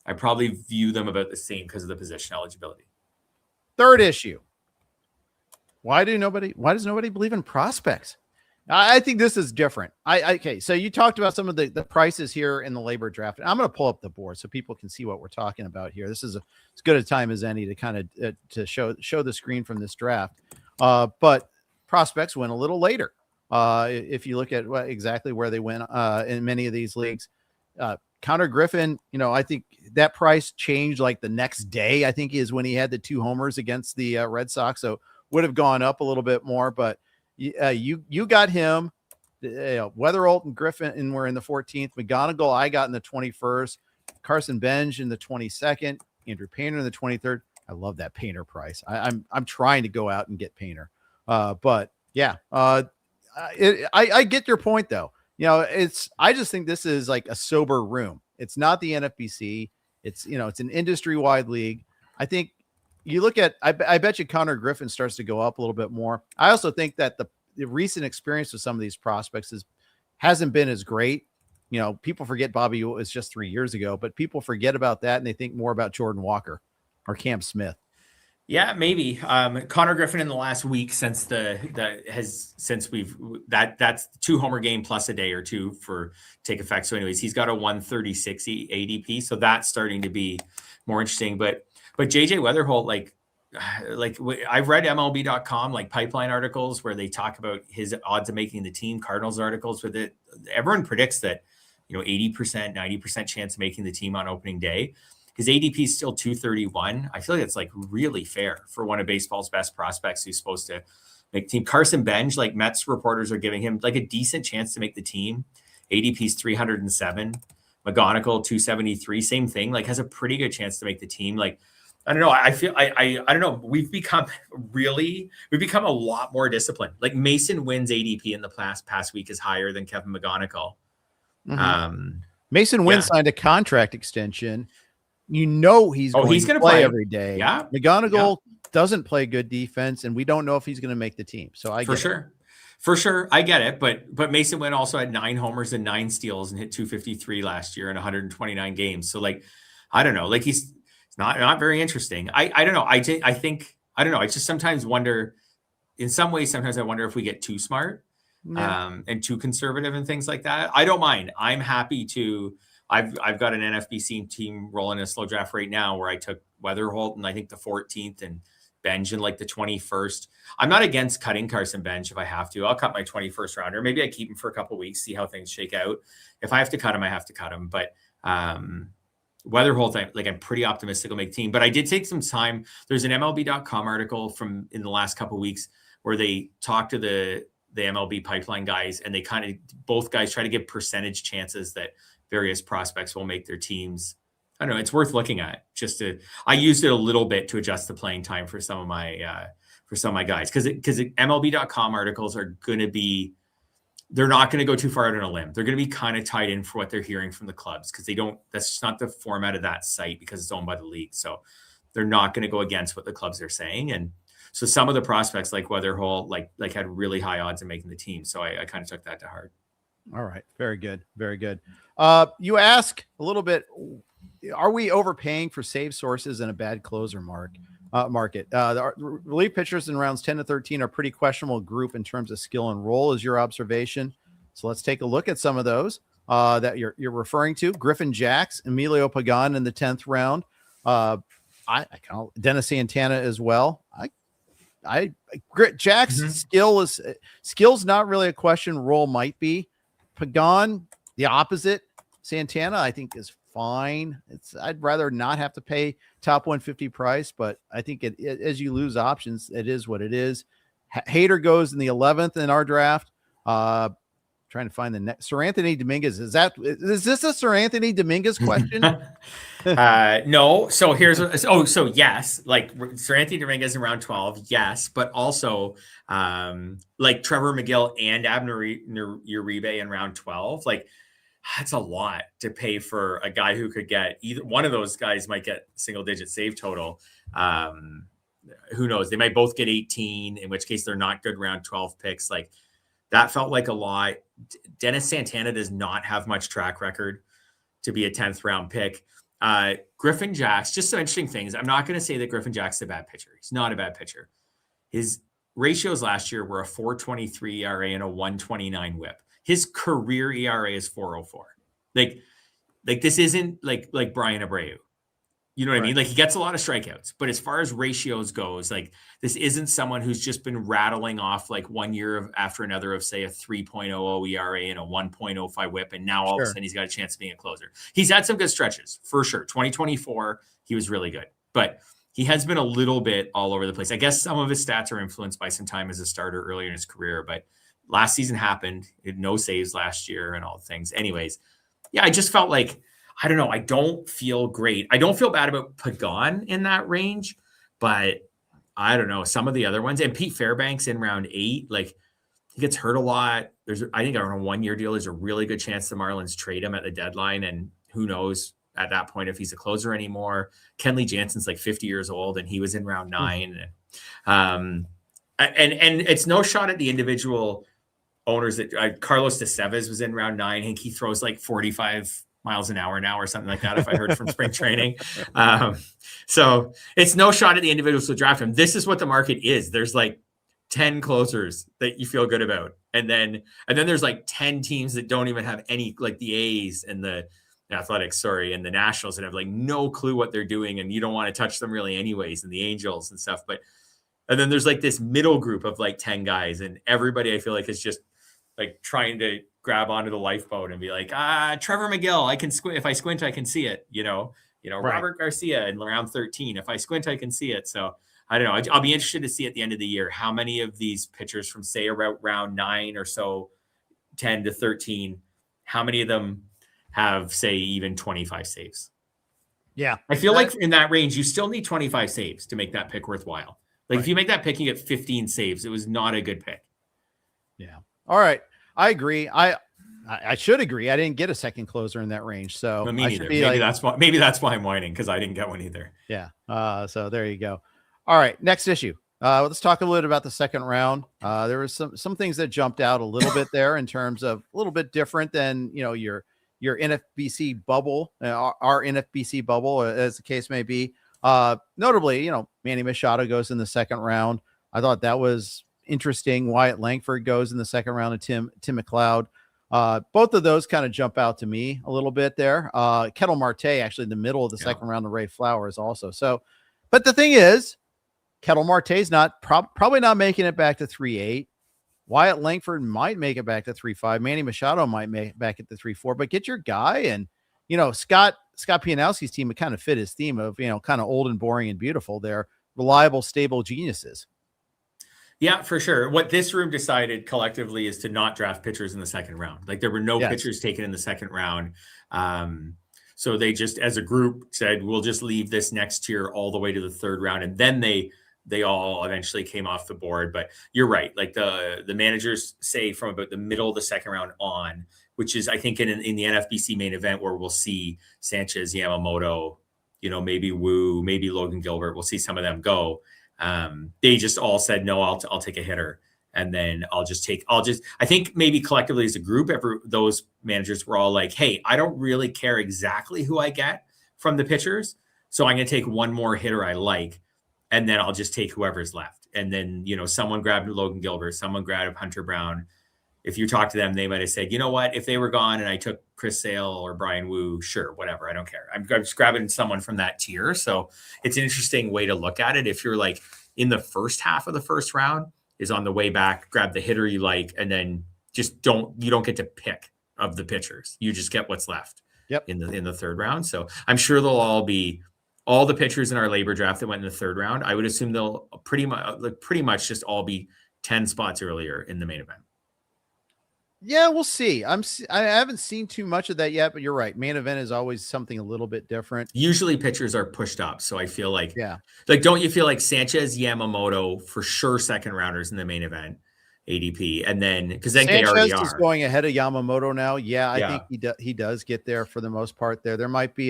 I probably view them about the same because of the position eligibility. Third issue. Why does nobody believe in prospects? I think this is different. Okay. So you talked about some of the prices here in the labor draft. I'm going to pull up the board so people can see what we're talking about here. This is as good a time as any to kind of to show the screen from this draft. But prospects went a little later. If you look at exactly where they went in many of these leagues, Connor Griffin, I think that price changed like the next day, I think is when he had the 2 homers against the Red Sox. So would have gone up a little bit more, but you got him. Weatherholt and Griffin were in the 14th. McGonigal I got in the 21st. Carson Benj in the 22nd. Andrew Painter in the 23rd. I love that Painter price. I'm trying to go out and get Painter. But yeah, I get your point though. I just think this is like a sober room. It's not the NFBC. It's an industry-wide league. I think you look at, I bet you Connor Griffin starts to go up a little bit more. I also think that the recent experience with some of these prospects hasn't been as great. People forget Bobby was just 3 years ago, but people forget about that and they think more about Jordan Walker or Cam Smith. Yeah, maybe. Connor Griffin in the last week that's 2 homer game plus a day or two for take effect. So anyways, he's got a 136 ADP. So that's starting to be more interesting, but JJ Weatherholt, like I've read MLB.com, like pipeline articles where they talk about his odds of making the team, Cardinals articles with it. Everyone predicts that, 80%, 90% chance of making the team on opening day. His ADP is still 231. I feel like it's like really fair for one of baseball's best prospects who's supposed to make the team. Carson Benj, like Mets reporters are giving him like a decent chance to make the team. ADP is 307. McGonigal 273, same thing, like has a pretty good chance to make the team. Like, I don't know. I feel I don't know. We've become a lot more disciplined. Like Mason Wynn's ADP in the past week is higher than Kevin McGonigal. Mm-hmm. Mason Wynn signed a contract extension. He's going to play every day. Yeah. McGonigal doesn't play good defense, and we don't know if he's going to make the team. So For sure. I get it. But Mason Wynn also had 9 homers and 9 steals and hit 253 last year in 129 games. So like, I don't know, like he's not very interesting. I don't know. I don't know. I just sometimes wonder, in some ways, sometimes I wonder if we get too smart and too conservative and things like that. I don't mind. I'm happy to, I've got an NFBC team rolling a slow draft right now where I took Weatherholt and I think the 14th and Benj in like the 21st. I'm not against cutting Carson Benj if I have to. I'll cut my 21st rounder. Maybe I keep him for a couple of weeks, see how things shake out. If I have to cut him, I have to cut him. But Weatherholt, I'm pretty optimistic will make the team. But I did take some time. There's an MLB.com article from in the last couple of weeks where they talked to the MLB pipeline guys, and they kind of, both guys try to give percentage chances that various prospects will make their teams. I don't know. It's worth looking at. I used it a little bit to adjust the playing time for some of my guys, because MLB.com articles are going to be, they're not going to go too far out on a limb. They're going to be kind of tied in for what they're hearing from the clubs, because that's just not the format of that site because it's owned by the league. So they're not going to go against what the clubs are saying. And so some of the prospects like Weatherholt, like had really high odds of making the team. So I kind of took that to heart. All right. Very good. Very good. You ask a little bit, are we overpaying for save sources in a bad closer market? The relief pitchers in rounds 10 to 13 are pretty questionable group in terms of skill and role, is your observation. So let's take a look at some of those that you're referring to. Griffin Jax, Emilio Pagan in the 10th round. I Dennis Santana as well. Jack's skill's not really a question. Role might be. Pagan, the opposite. Santana, I think, is fine. I'd rather not have to pay top 150 price, but I think as you lose options, it is what it is. Hader goes in the 11th in our draft. Trying to find the next. Sir Anthony Dominguez. Is this a Sir Anthony Dominguez question? No. So yes, like Sir Anthony Dominguez in round 12. Yes. But also like Trevor McGill and Abner Uribe in round 12. Like, that's a lot to pay for a guy who could get either one of those guys might get single digit save total. Who knows? They might both get 18, in which case they're not good round 12 picks. Like, that felt like a lot. Dennis Santana does not have much track record to be a 10th round pick. Griffin Jax, just some interesting things. I'm not going to say that Griffin Jax is a bad pitcher. He's not a bad pitcher. His ratios last year were a 4.23 ERA and a 1.29 WHIP. His career ERA is 4.04. Like this isn't like Brian Abreu. You know what I mean? Like he gets a lot of strikeouts, but as far as ratios goes, like this isn't someone who's just been rattling off like 1 year after another of say a 3.00 ERA and a 1.05 WHIP, and now all of a sudden he's got a chance of being a closer. He's had some good stretches for sure. 2024, he was really good, but he has been a little bit all over the place. I guess some of his stats are influenced by some time as a starter earlier in his career, but last season happened. He had no saves last year and all the things. Anyways, yeah, I just felt like, I don't know. I don't feel great. I don't feel bad about Pagan in that range, but I don't know. Some of the other ones, and Pete Fairbanks in round 8, like he gets hurt a lot. I think on a 1-year deal, there's a really good chance the Marlins trade him at the deadline. And who knows at that point if he's a closer anymore. Kenley Jansen's like 50 years old and he was in round 9. And it's no shot at the individual owners that Carlos De Cevez was in round 9. I think he throws like 45 miles an hour now or something like that, if I heard from spring training. So it's no shot at the individuals who draft him. This is what the market is. There's like 10 closers that you feel good about. And then there's like 10 teams that don't even have any, like the A's and the Athletics, and the Nationals that have like no clue what they're doing. And you don't want to touch them really anyways, and the Angels and stuff. And then there's like this middle group of like 10 guys, and everybody I feel like is just like trying to grab onto the lifeboat and be like, Trevor McGill, I can squint. If I squint, I can see it. Robert Garcia in round 13. If I squint, I can see it. So I don't know. I'll be interested to see at the end of the year how many of these pitchers from say around round 9 or so, 10 to 13, how many of them have say even 25 saves. Yeah. I feel like in that range, you still need 25 saves to make that pick worthwhile. Like if you make that pick, you get 15 saves. It was not a good pick. Yeah. All right. I agree. I should agree. I didn't get a second closer in that range. So me neither. Maybe that's why I'm whining, because I didn't get one either. Yeah. So there you go. All right. Next issue. Let's talk a little bit about the second round. There was some things that jumped out a little bit there in terms of a little bit different than, your NFBC bubble, our NFBC bubble, as the case may be. Notably, Manny Machado goes in the second round. I thought that was interesting. Wyatt Langford goes in the second round of Tim McLeod. Both of those kind of jump out to me a little bit there. Ketel Marte actually in the middle of the second round of Ray Flowers also. So, but the thing is, Ketel Marte's probably not making it back to 3.8. Wyatt Langford might make it back to 3.5. Manny Machado might make it back at the 3.4. But get your guy, and Scott Pianowski's team would kind of fit his theme of kind of old and boring and beautiful. They're reliable, stable geniuses. Yeah, for sure. What this room decided collectively is to not draft pitchers in the second round. Like there were no pitchers taken in the second round. So they just, as a group, said, we'll just leave this next tier all the way to the third round. And then they all eventually came off the board. But you're right. Like the managers say from about the middle of the second round on, which is, I think, in the NFBC main event where we'll see Sanchez, Yamamoto, maybe Wu, maybe Logan Gilbert. We'll see some of them go. They just all said, no, I'll take a hitter. And then I think maybe collectively as a group, those managers were all like, hey, I don't really care exactly who I get from the pitchers. So I'm going to take one more hitter I like, and then I'll just take whoever's left. And then, someone grabbed Logan Gilbert, someone grabbed Hunter Brown. If you talk to them, they might have said, you know what, if they were gone and I took Chris Sale or Brian Wu, sure, whatever, I don't care. I'm just grabbing someone from that tier. So it's an interesting way to look at it. If you're like in the first half of the first round, is on the way back, grab the hitter you like, and then just you don't get to pick of the pitchers. You just get what's left in the third round. So I'm sure they'll all be all the pitchers in our labor draft that went in the third round. I would assume they'll pretty much just all be 10 spots earlier in the main event. Yeah, we'll see. I haven't seen too much of that yet, but you're right. Main event is always something a little bit different. Usually pitchers are pushed up. So I feel like, don't you feel like Sanchez, Yamamoto for sure second rounders in the main event ADP? And then, because then Sanchez they already are. Is going ahead of Yamamoto now. Yeah, I think he does get there for the most part there. There might be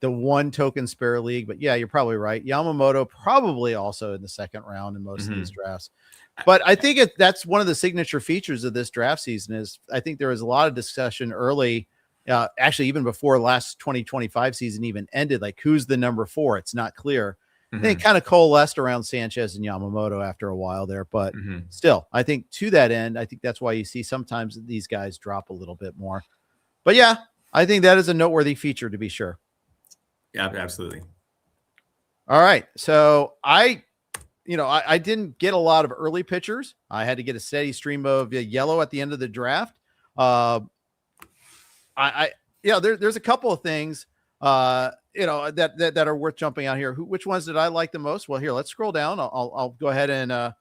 the one token spare league, but yeah, you're probably right. Yamamoto probably also in the second round in most of these drafts. But I think that's one of the signature features of this draft season is I think there was a lot of discussion early, actually even before last 2025 season even ended, like who's the number 4? It's not clear. Then it kind of coalesced around Sanchez and Yamamoto after a while there. But Mm-hmm. still, I think to that end, I think that's why you see sometimes these guys drop a little bit more. But yeah, I think that is a noteworthy feature to be sure. Yeah, absolutely. All right. So I didn't get a lot of early pitchers. I had to get a steady stream of yellow at the end of the draft. There's a couple of things, that are worth jumping out here. Which ones did I like the most? Well, here, let's scroll down. I'll go ahead and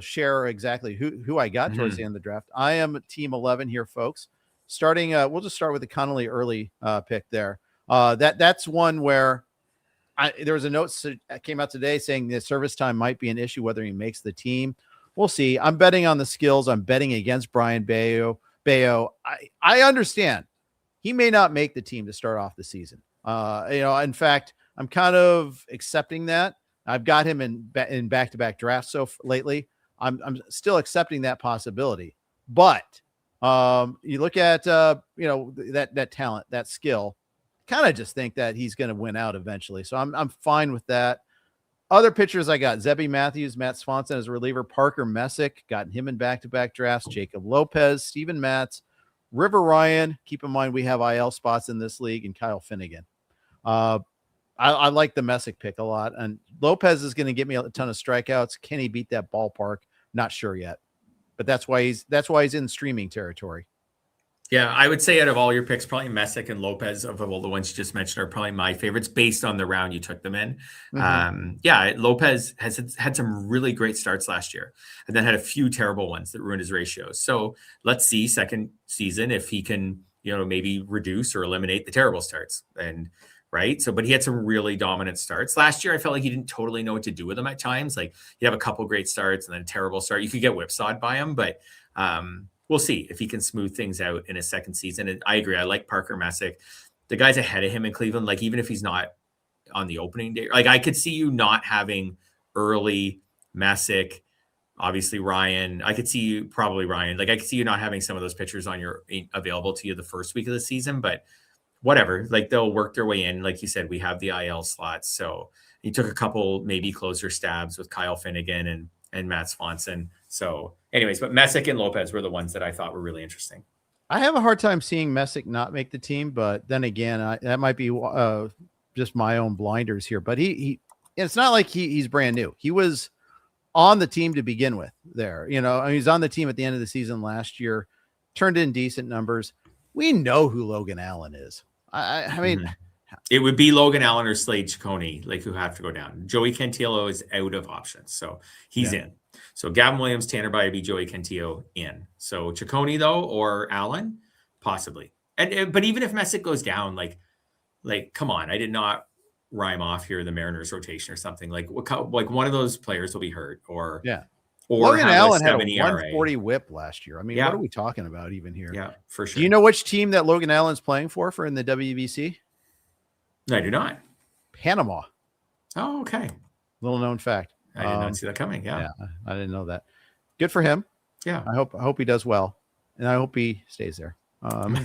share exactly who I got towards the end of the draft. I am team 11 here, folks. Starting, we'll just start with the Connolly early pick there. That's one where there was a note that came out today saying the service time might be an issue, whether he makes the team. We'll see. I'm betting on the skills. I'm betting against Brian Bayo. I understand he may not make the team to start off the season. In fact, I'm kind of accepting that. I've got him in back-to-back drafts lately. I'm still accepting that possibility. But you look at that talent, that skill, kind of just think that he's going to win out eventually. So I'm fine with that. Other pitchers I got: Zebby Matthews, Matt Swanson as a reliever, Parker Messick, got him in back-to-back drafts, Jacob Lopez, Steven Matz, River Ryan. Keep in mind we have IL spots in this league, and Kyle Finnegan. I like the Messick pick a lot, and Lopez is going to get me a ton of strikeouts. Can he beat that ballpark? Not sure yet, but that's why he's in streaming territory. Yeah, I would say out of all your picks, probably Messick and Lopez, of all the ones you just mentioned, are probably my favorites based on the round you took them in. Lopez has had some really great starts last year and then had a few terrible ones that ruined his ratios. So let's see second season if he can, maybe reduce or eliminate the terrible starts. And right. So, but he had some really dominant starts last year. I felt like he didn't totally know what to do with them at times. Like you have a couple great starts and then a terrible start. You could get whipsawed by him, but we'll see if he can smooth things out in his second season. And I agree. I like Parker Messick. The guy's ahead of him in Cleveland. Like, even if he's not on the opening day, like I could see you not having early Messick, obviously Ryan. I could see you probably Ryan. Like I could see you not having some of those pitchers on your available to you the first week of the season, but whatever, like they'll work their way in. Like you said, we have the IL slots. So he took a couple, maybe closer stabs with Kyle Finnegan and Matt Swanson. So anyways, but Messick and Lopez were the ones that I thought were really interesting. I have a hard time seeing Messick not make the team, but then again, that might be just my own blinders here, but it's not like he's brand new. He was on the team to begin with there. He's on the team at the end of the season last year, turned in decent numbers. We know who Logan Allen is. I mean, it would be Logan Allen or Slade Ciccone, like who have to go down. Joey Cantillo is out of options, so he's in. So Gavin Williams, Tanner Bybee, Joey Cantillo in. So Ciccone though, or Allen, possibly. But even if Messick goes down, like come on, I did not rhyme off here the Mariners rotation or something. Like one of those players will be hurt, or Logan Allen had a ERA. 140 whip last year. I mean, what are we talking about even here? Yeah, for sure. Do you know which team that Logan Allen's playing for in the WBC? No, I do not. Panama. Oh, okay. Little known fact. I did not see that coming. Yeah, I didn't know that. Good for him. Yeah. I hope he does well, and I hope he stays there. And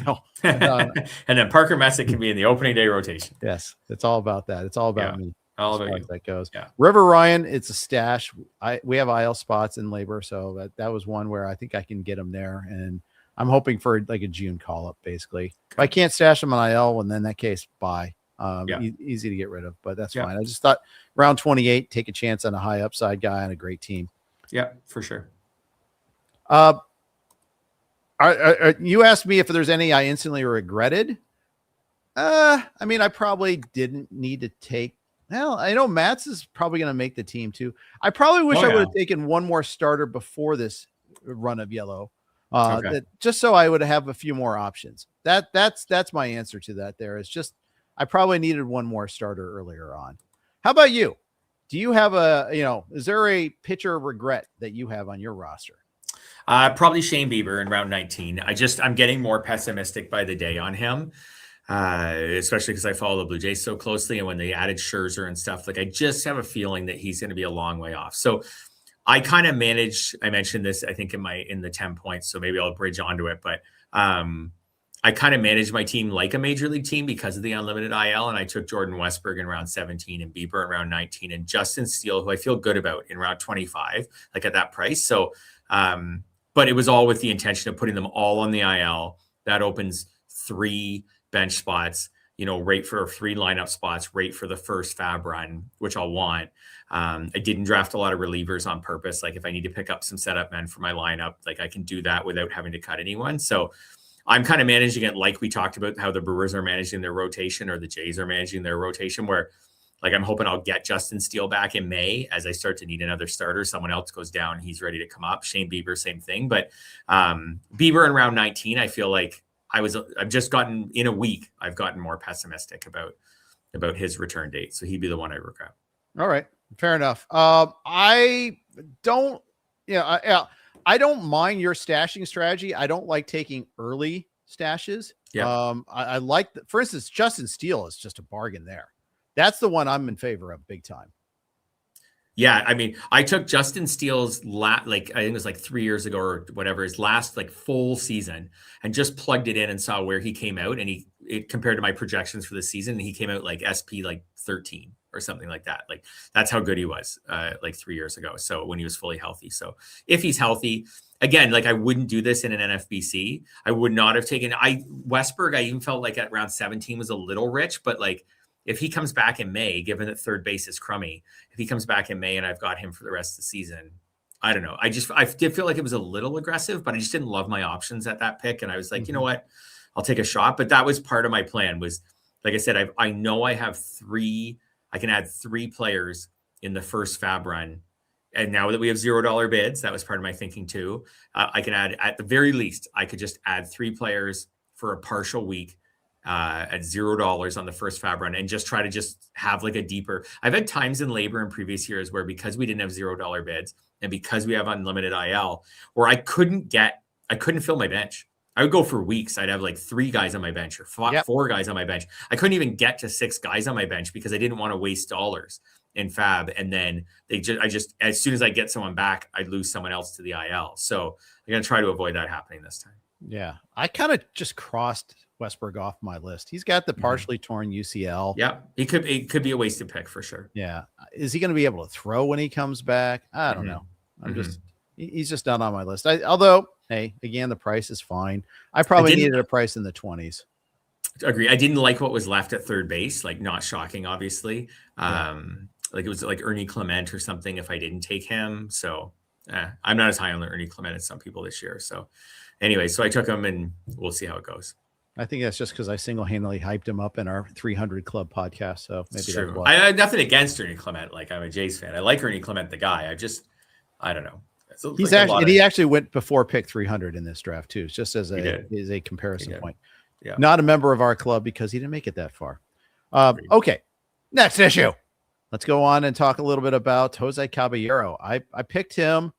then Parker Messick can be in the opening day rotation. Yes, it's all about that. It's all about me. All about you. That goes. Yeah. River Ryan, it's a stash. We have IL spots in labor, so that was one where I think I can get him there, and I'm hoping for like a June call up. Basically, if I can't stash him on IL, well, then in that case, buy. Easy to get rid of, but that's fine. I just thought round 28, take a chance on a high upside guy on a great team. Yeah, for sure. You asked me if there's any I instantly regretted. I mean, I probably didn't need to take. Well, I know Matz is probably going to make the team too. I probably wish I would have taken one more starter before this run of yellow, just so I would have a few more options. That's my answer to that. There is just I probably needed one more starter earlier on. How about you? Do you have is there a pitcher regret that you have on your roster? Probably Shane Bieber in round 19. I'm getting more pessimistic by the day on him, especially because I follow the Blue Jays so closely. And when they added Scherzer and stuff, like I just have a feeling that he's going to be a long way off. So I kind of managed, I mentioned this, I think in the 10 points, so maybe I'll bridge onto it, but I I kind of managed my team like a major league team because of the unlimited IL. And I took Jordan Westberg in round 17 and Bieber in round 19 and Justin Steele, who I feel good about, in round 25, like at that price. So, but it was all with the intention of putting them all on the IL. That opens 3 bench spots, right for 3 lineup spots, right for the first fab run, which I'll want. I didn't draft a lot of relievers on purpose. Like if I need to pick up some setup men for my lineup, like I can do that without having to cut anyone. So I'm kind of managing it like we talked about how the Brewers are managing their rotation or the Jays are managing their rotation, where like I'm hoping I'll get Justin Steele back in May as I start to need another starter. Someone else goes down, he's ready to come up. Shane Bieber, same thing. But Bieber in round 19, I feel like I've just gotten, in a week, I've gotten more pessimistic about his return date. So he'd be the one I regret. All right. Fair enough. I don't mind your stashing strategy. I don't like taking early stashes. Yeah. I like, for instance, Justin Steele is just a bargain there. That's the one I'm in favor of big time. Yeah, I mean, I took Justin Steele's I think it was like 3 years ago or whatever, his last like full season, and just plugged it in and saw where he came out, and it compared to my projections for the season, and he came out like SP like 13 or something like that. Like that's how good he was like 3 years ago. So when he was fully healthy. So if he's healthy, again, like I wouldn't do this in an NFBC. I would not have taken Westberg. I even felt like at round 17 was a little rich, but like if he comes back in May, given that third base is crummy, if he comes back in May and I've got him for the rest of the season, I don't know. I did feel like it was a little aggressive, but I just didn't love my options at that pick. And I was like, you know what, I'll take a shot. But that was part of my plan was, like I said, I know I have I can add 3 players in the first fab run. And now that we have $0 bids, that was part of my thinking too. I can add, at the very least, I could just add 3 players for a partial week at $0 on the first fab run and just try to just have like a deeper. I've had times in labor in previous years where, because we didn't have $0 bids and because we have unlimited IL, where I couldn't fill my bench. I would go for weeks. I'd have like 3 guys on my bench or 4 guys on my bench. I couldn't even get to 6 guys on my bench because I didn't want to waste dollars in fab. And then as soon as I get someone back, I'd lose someone else to the IL. So I'm going to try to avoid that happening this time. Yeah. I kind of just crossed Westberg off my list. He's got the partially torn UCL. Yeah. It could be a wasted pick for sure. Yeah. Is he going to be able to throw when he comes back? I don't know. He's just not on my list. Although, hey, again, the price is fine. I probably needed a price in the 20s. Agree. I didn't like what was left at third base. Like, not shocking, obviously. Like it was like Ernie Clement or something if I didn't take him. So I'm not as high on the Ernie Clement as some people this year. So anyway, so I took him and we'll see how it goes. I think that's just because I single-handedly hyped him up in our 300 Club podcast. So maybe that's true. I had nothing against Ernie Clement. Like, I'm a Jays fan. I like Ernie Clement, the guy. I don't know. He actually went before pick 300 in this draft too, just as a comparison point. Yeah. Not a member of our club because he didn't make it that far. Okay. Next issue. Let's go on and talk a little bit about Jose Caballero. I picked him.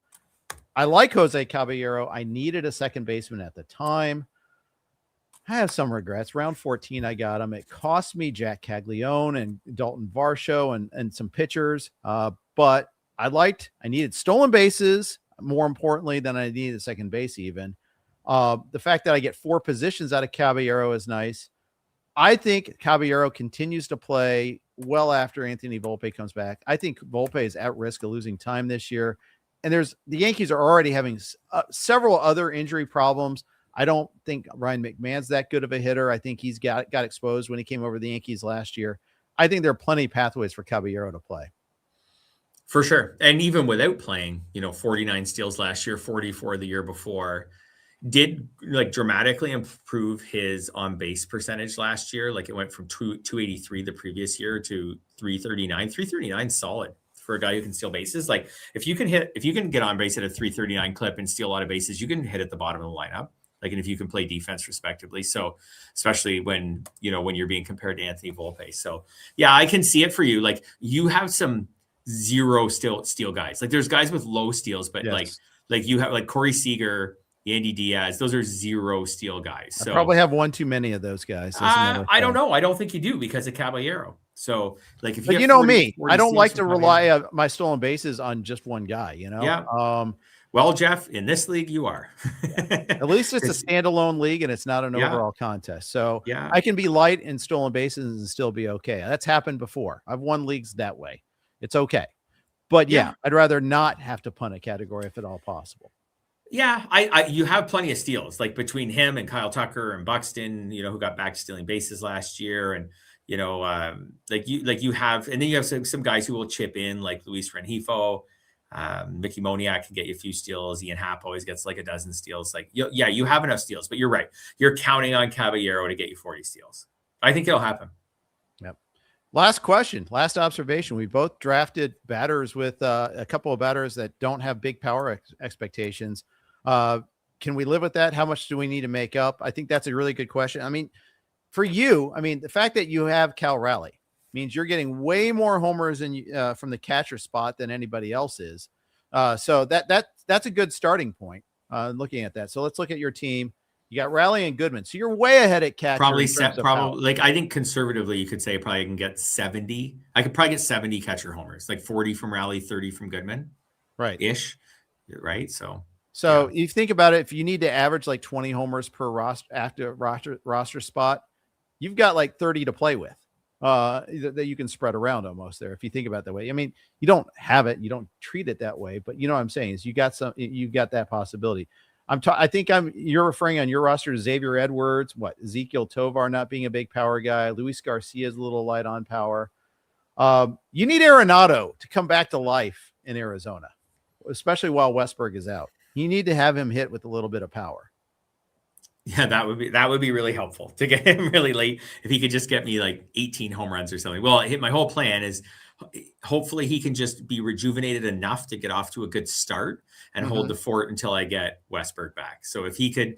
I like Jose Caballero. I needed a second baseman at the time. I have some regrets. Round 14, I got him. It cost me Jack Caglione and Dalton Varsho and some pitchers. But I needed stolen bases more importantly than I needed a second base even. The fact that I get 4 positions out of Caballero is nice. I think Caballero continues to play well after Anthony Volpe comes back. I think Volpe is at risk of losing time this year. And the Yankees are already having several other injury problems. I don't think Ryan McMahon's that good of a hitter. I think he's got exposed when he came over to the Yankees last year. I think there are plenty of pathways for Caballero to play. For sure. And even without playing, 49 steals last year, 44 the year before, did like dramatically improve his on base percentage last year. Like it went from 283 the previous year to 339. 339 solid for a guy who can steal bases. Like if you can get on base at a 339 clip and steal a lot of bases, you can hit at the bottom of the lineup. Like, and if you can play defense respectively. So especially when you're being compared to Anthony Volpe. So yeah, I can see it for you. Like you have some zero steal guys. Like there's guys with low steals, but yes. like you have like Corey Seager, Andy Diaz, those are zero steal guys. So I probably have one too many of those guys. I don't know. I don't think you do because of Caballero. So like if you know me, I don't like to rely on my stolen bases on just one guy, Yeah. Well, Jeff, in this league, you are. At least it's a standalone league and it's not an overall contest. So I can be light in stolen bases and still be okay. That's happened before. I've won leagues that way. It's okay. But yeah, I'd rather not have to punt a category if at all possible. Yeah, you have plenty of steals, like between him and Kyle Tucker and Buxton, who got back to stealing bases last year. And, you have, and then you have some guys who will chip in, like Luis Rengifo. Mickey Moniak can get you a few steals. Ian Happ always gets like a dozen steals. Like, you have enough steals, but you're right. You're counting on Caballero to get you 40 steals. I think it'll happen. Yep. Last question, last observation. We both drafted batters with a couple of batters that don't have big power expectations. Can we live with that? How much do we need to make up? I think that's a really good question. I mean, for you, the fact that you have Cal Raleigh means you're getting way more homers from the catcher spot than anybody else is. So that's a good starting point looking at that. So let's look at your team. You got Raleigh and Goodman. So you're way ahead at catcher. Probably like, I think conservatively you could say probably can get 70. I could probably get 70 catcher homers, like 40 from Raleigh, 30 from Goodman. Right. Ish. Right. So you think about it, if you need to average like 20 homers per roster spot, you've got like 30 to play with that you can spread around almost there. If you think about it that way, you don't have it, you don't treat it that way, but you know what I'm saying is you got that possibility. You're referring on your roster to Xavier Edwards, Ezekiel Tovar not being a big power guy. Luis Garcia is a little light on power. You need Arenado to come back to life in Arizona, especially while Westberg is out. You need to have him hit with a little bit of power. Yeah, that would be really helpful to get him really late. If he could just get me like 18 home runs or something. Well, my whole plan is hopefully he can just be rejuvenated enough to get off to a good start and hold the fort until I get Westberg back. So if he could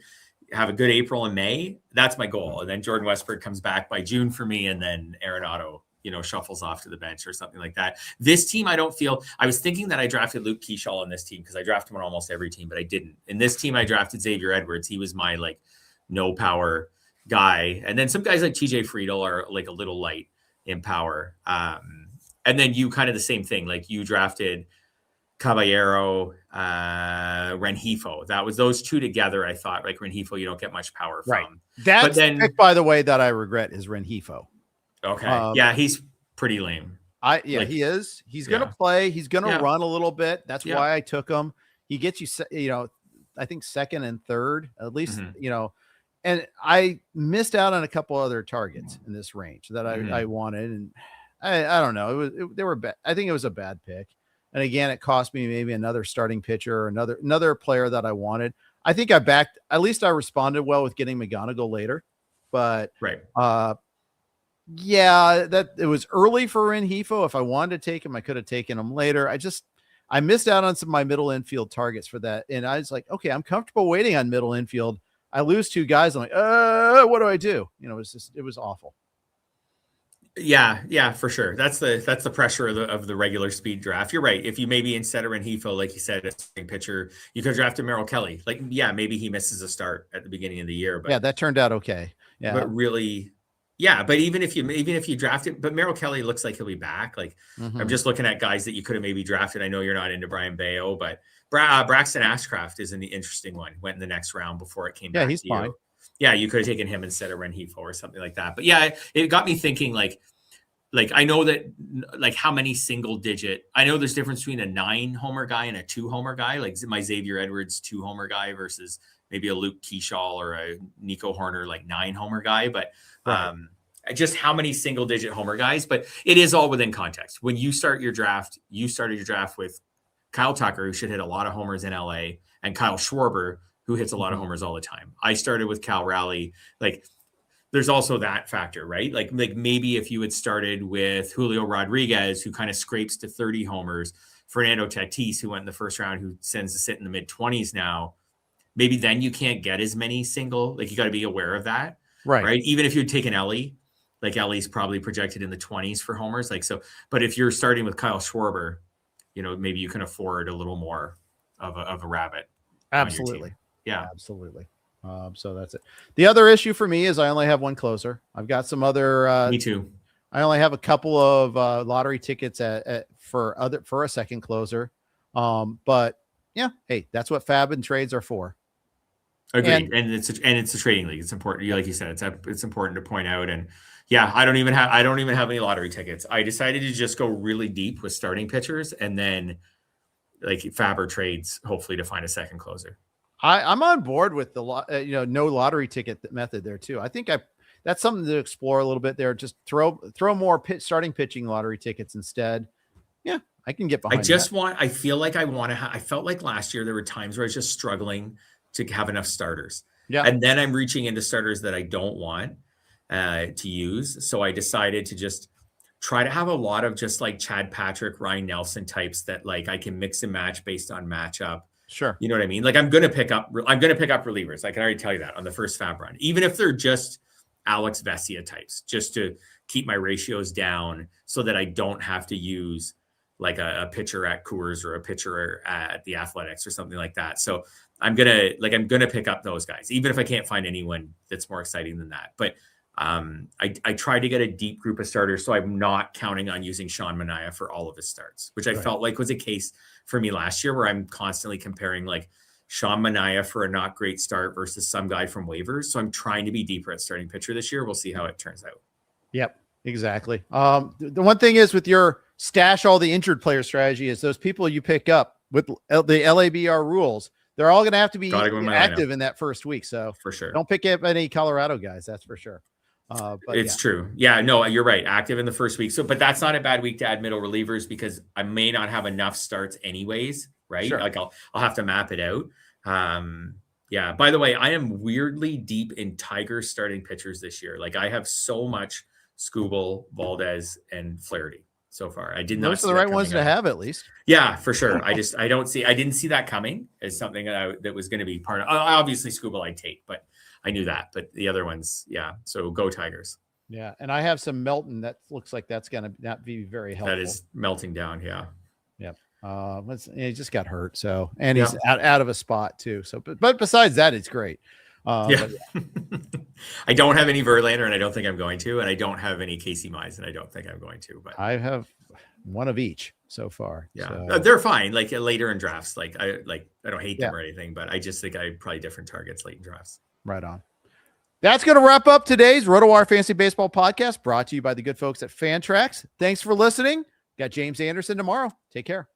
have a good April and May, that's my goal. And then Jordan Westberg comes back by June for me, and then Arenado, shuffles off to the bench or something like that. This team, I was thinking that I drafted Luke Keyshaw on this team because I drafted him on almost every team, but I didn't. In this team, I drafted Xavier Edwards. He was my no power guy. And then some guys like TJ Friedel are like a little light in power. And then you kind of the same thing. Like you drafted Caballero, Rengifo. That was those two together. I thought like Rengifo, you don't get much power from. Right. That's the pick, by the way, that I regret is Rengifo. Okay. Yeah, he's pretty lame. He is. He's going to play. He's going to run a little bit. That's why I took him. He gets you, I think second and third, at least, and I missed out on a couple other targets in this range that I wanted. And I don't know. They were bad. I think it was a bad pick. And again, it cost me maybe another starting pitcher or another player that I wanted. I think at least I responded well with getting McGonigal later, but that it was early for Rengifo. If I wanted to take him, I could have taken him later. I missed out on some of my middle infield targets for that. And I was like, okay, I'm comfortable waiting on middle infield. I lose two guys. I'm like, what do I do? It was awful. Yeah, for sure. That's the pressure of the regular speed draft. You're right. If you maybe instead of Rengifo, like you said, a starting pitcher, you could draft Merrill Kelly. Like, yeah, maybe he misses a start at the beginning of the year, but that turned out okay. Yeah, but really. Yeah, but even if you draft it, but Merrill Kelly looks like he'll be back. Like I'm just looking at guys that you could have maybe drafted. I know you're not into Brian Bayo, but Braxton Ashcraft is an interesting one. Went in the next round before it came back. Yeah, he's fine. Yeah, you could have taken him instead of Rengifo or something like that. But yeah, it got me thinking like I know that like how many single digit. I know there's difference between a 9 homer guy and a 2 homer guy. Like my Xavier Edwards 2 homer guy versus maybe a Luke Keyshaw or a Nico Horner like 9 homer guy, but just how many single digit homer guys, but it is all within context. When you start your draft, you started your draft with Kyle Tucker, who should hit a lot of homers in LA, and Kyle Schwarber, who hits a lot of homers all the time. I started with Cal Raleigh. Like there's also that factor, right? Like maybe if you had started with Julio Rodriguez, who kind of scrapes to 30 homers, Fernando Tatis, who went in the first round, who tends to sit in the mid 20s now, maybe then you can't get as many single, like you got to be aware of that. Right. Even if you'd taken Ellie, like Ellie's probably projected in the 20s for homers. Like, so, but if you're starting with Kyle Schwarber, maybe you can afford a little more of a rabbit. Absolutely. Yeah, absolutely. So that's it. The other issue for me is I only have one closer. I've got some other, me too. I only have a couple of lottery tickets for a second closer. But yeah, hey, that's what fab and trades are for. Agreed. And it's a trading league. It's important. Like you said, it's important to point out. And yeah, I don't even have any lottery tickets. I decided to just go really deep with starting pitchers and then like fab or trades, hopefully to find a second closer. I'm on board with the no lottery ticket method there too. I think that's something to explore a little bit there. Just throw more starting pitching lottery tickets instead. Yeah, I can get behind. I feel like I felt like last year there were times where I was just struggling to have enough starters. Yeah. And then I'm reaching into starters that I don't want to use. So I decided to just try to have a lot of just like Chad Patrick, Ryan Nelson types that like I can mix and match based on matchup. Sure. You know what I mean? Like I'm going to pick up relievers. I can already tell you that on the first fab run, even if they're just Alex Vesia types, just to keep my ratios down so that I don't have to use like a pitcher at Coors or a pitcher at the Athletics or something like that. So I'm going to pick up those guys, even if I can't find anyone that's more exciting than that. But I try to get a deep group of starters. So I'm not counting on using Sean Manaea for all of his starts, which I felt like was a case for me last year where I'm constantly comparing like Sean Manaea for a not great start versus some guy from waivers. So I'm trying to be deeper at starting pitcher this year. We'll see how it turns out. Yep, exactly. The one thing is with your stash all the injured player strategy is those people you pick up with the LABR rules, they're all going to have to be active in that first week. So for sure, don't pick up any Colorado guys. That's for sure. But it's true. Yeah, no, you're right. Active in the first week. So, but that's not a bad week to add middle relievers because I may not have enough starts anyways. Right. Sure. Like I'll have to map it out. Yeah. By the way, I am weirdly deep in Tigers starting pitchers this year. Like I have so much Skubal, Valdez, and Flaherty so far. I did not. Those are the right ones to have at least. Yeah, for sure. I didn't see that coming as something that was going to be part of. Obviously, Skubal I'd take, but I knew that. But the other ones, yeah. So go Tigers. Yeah, and I have some Melton that looks like that's going to not be very helpful. That is melting down. Yeah. Yep. He just got hurt, so and he's out of a spot too. So, but besides that, it's great. I don't have any Verlander, and I don't think I'm going to, and I don't have any Casey Mize, and I don't think I'm going to. But I have one of each so far. Yeah, so. They're fine. Like later in drafts, I don't hate them or anything, but I just think I probably different targets late in drafts. Right on. That's going to wrap up today's RotoWire Fantasy Baseball podcast, brought to you by the good folks at Fantrax. Thanks for listening. Got James Anderson tomorrow. Take care.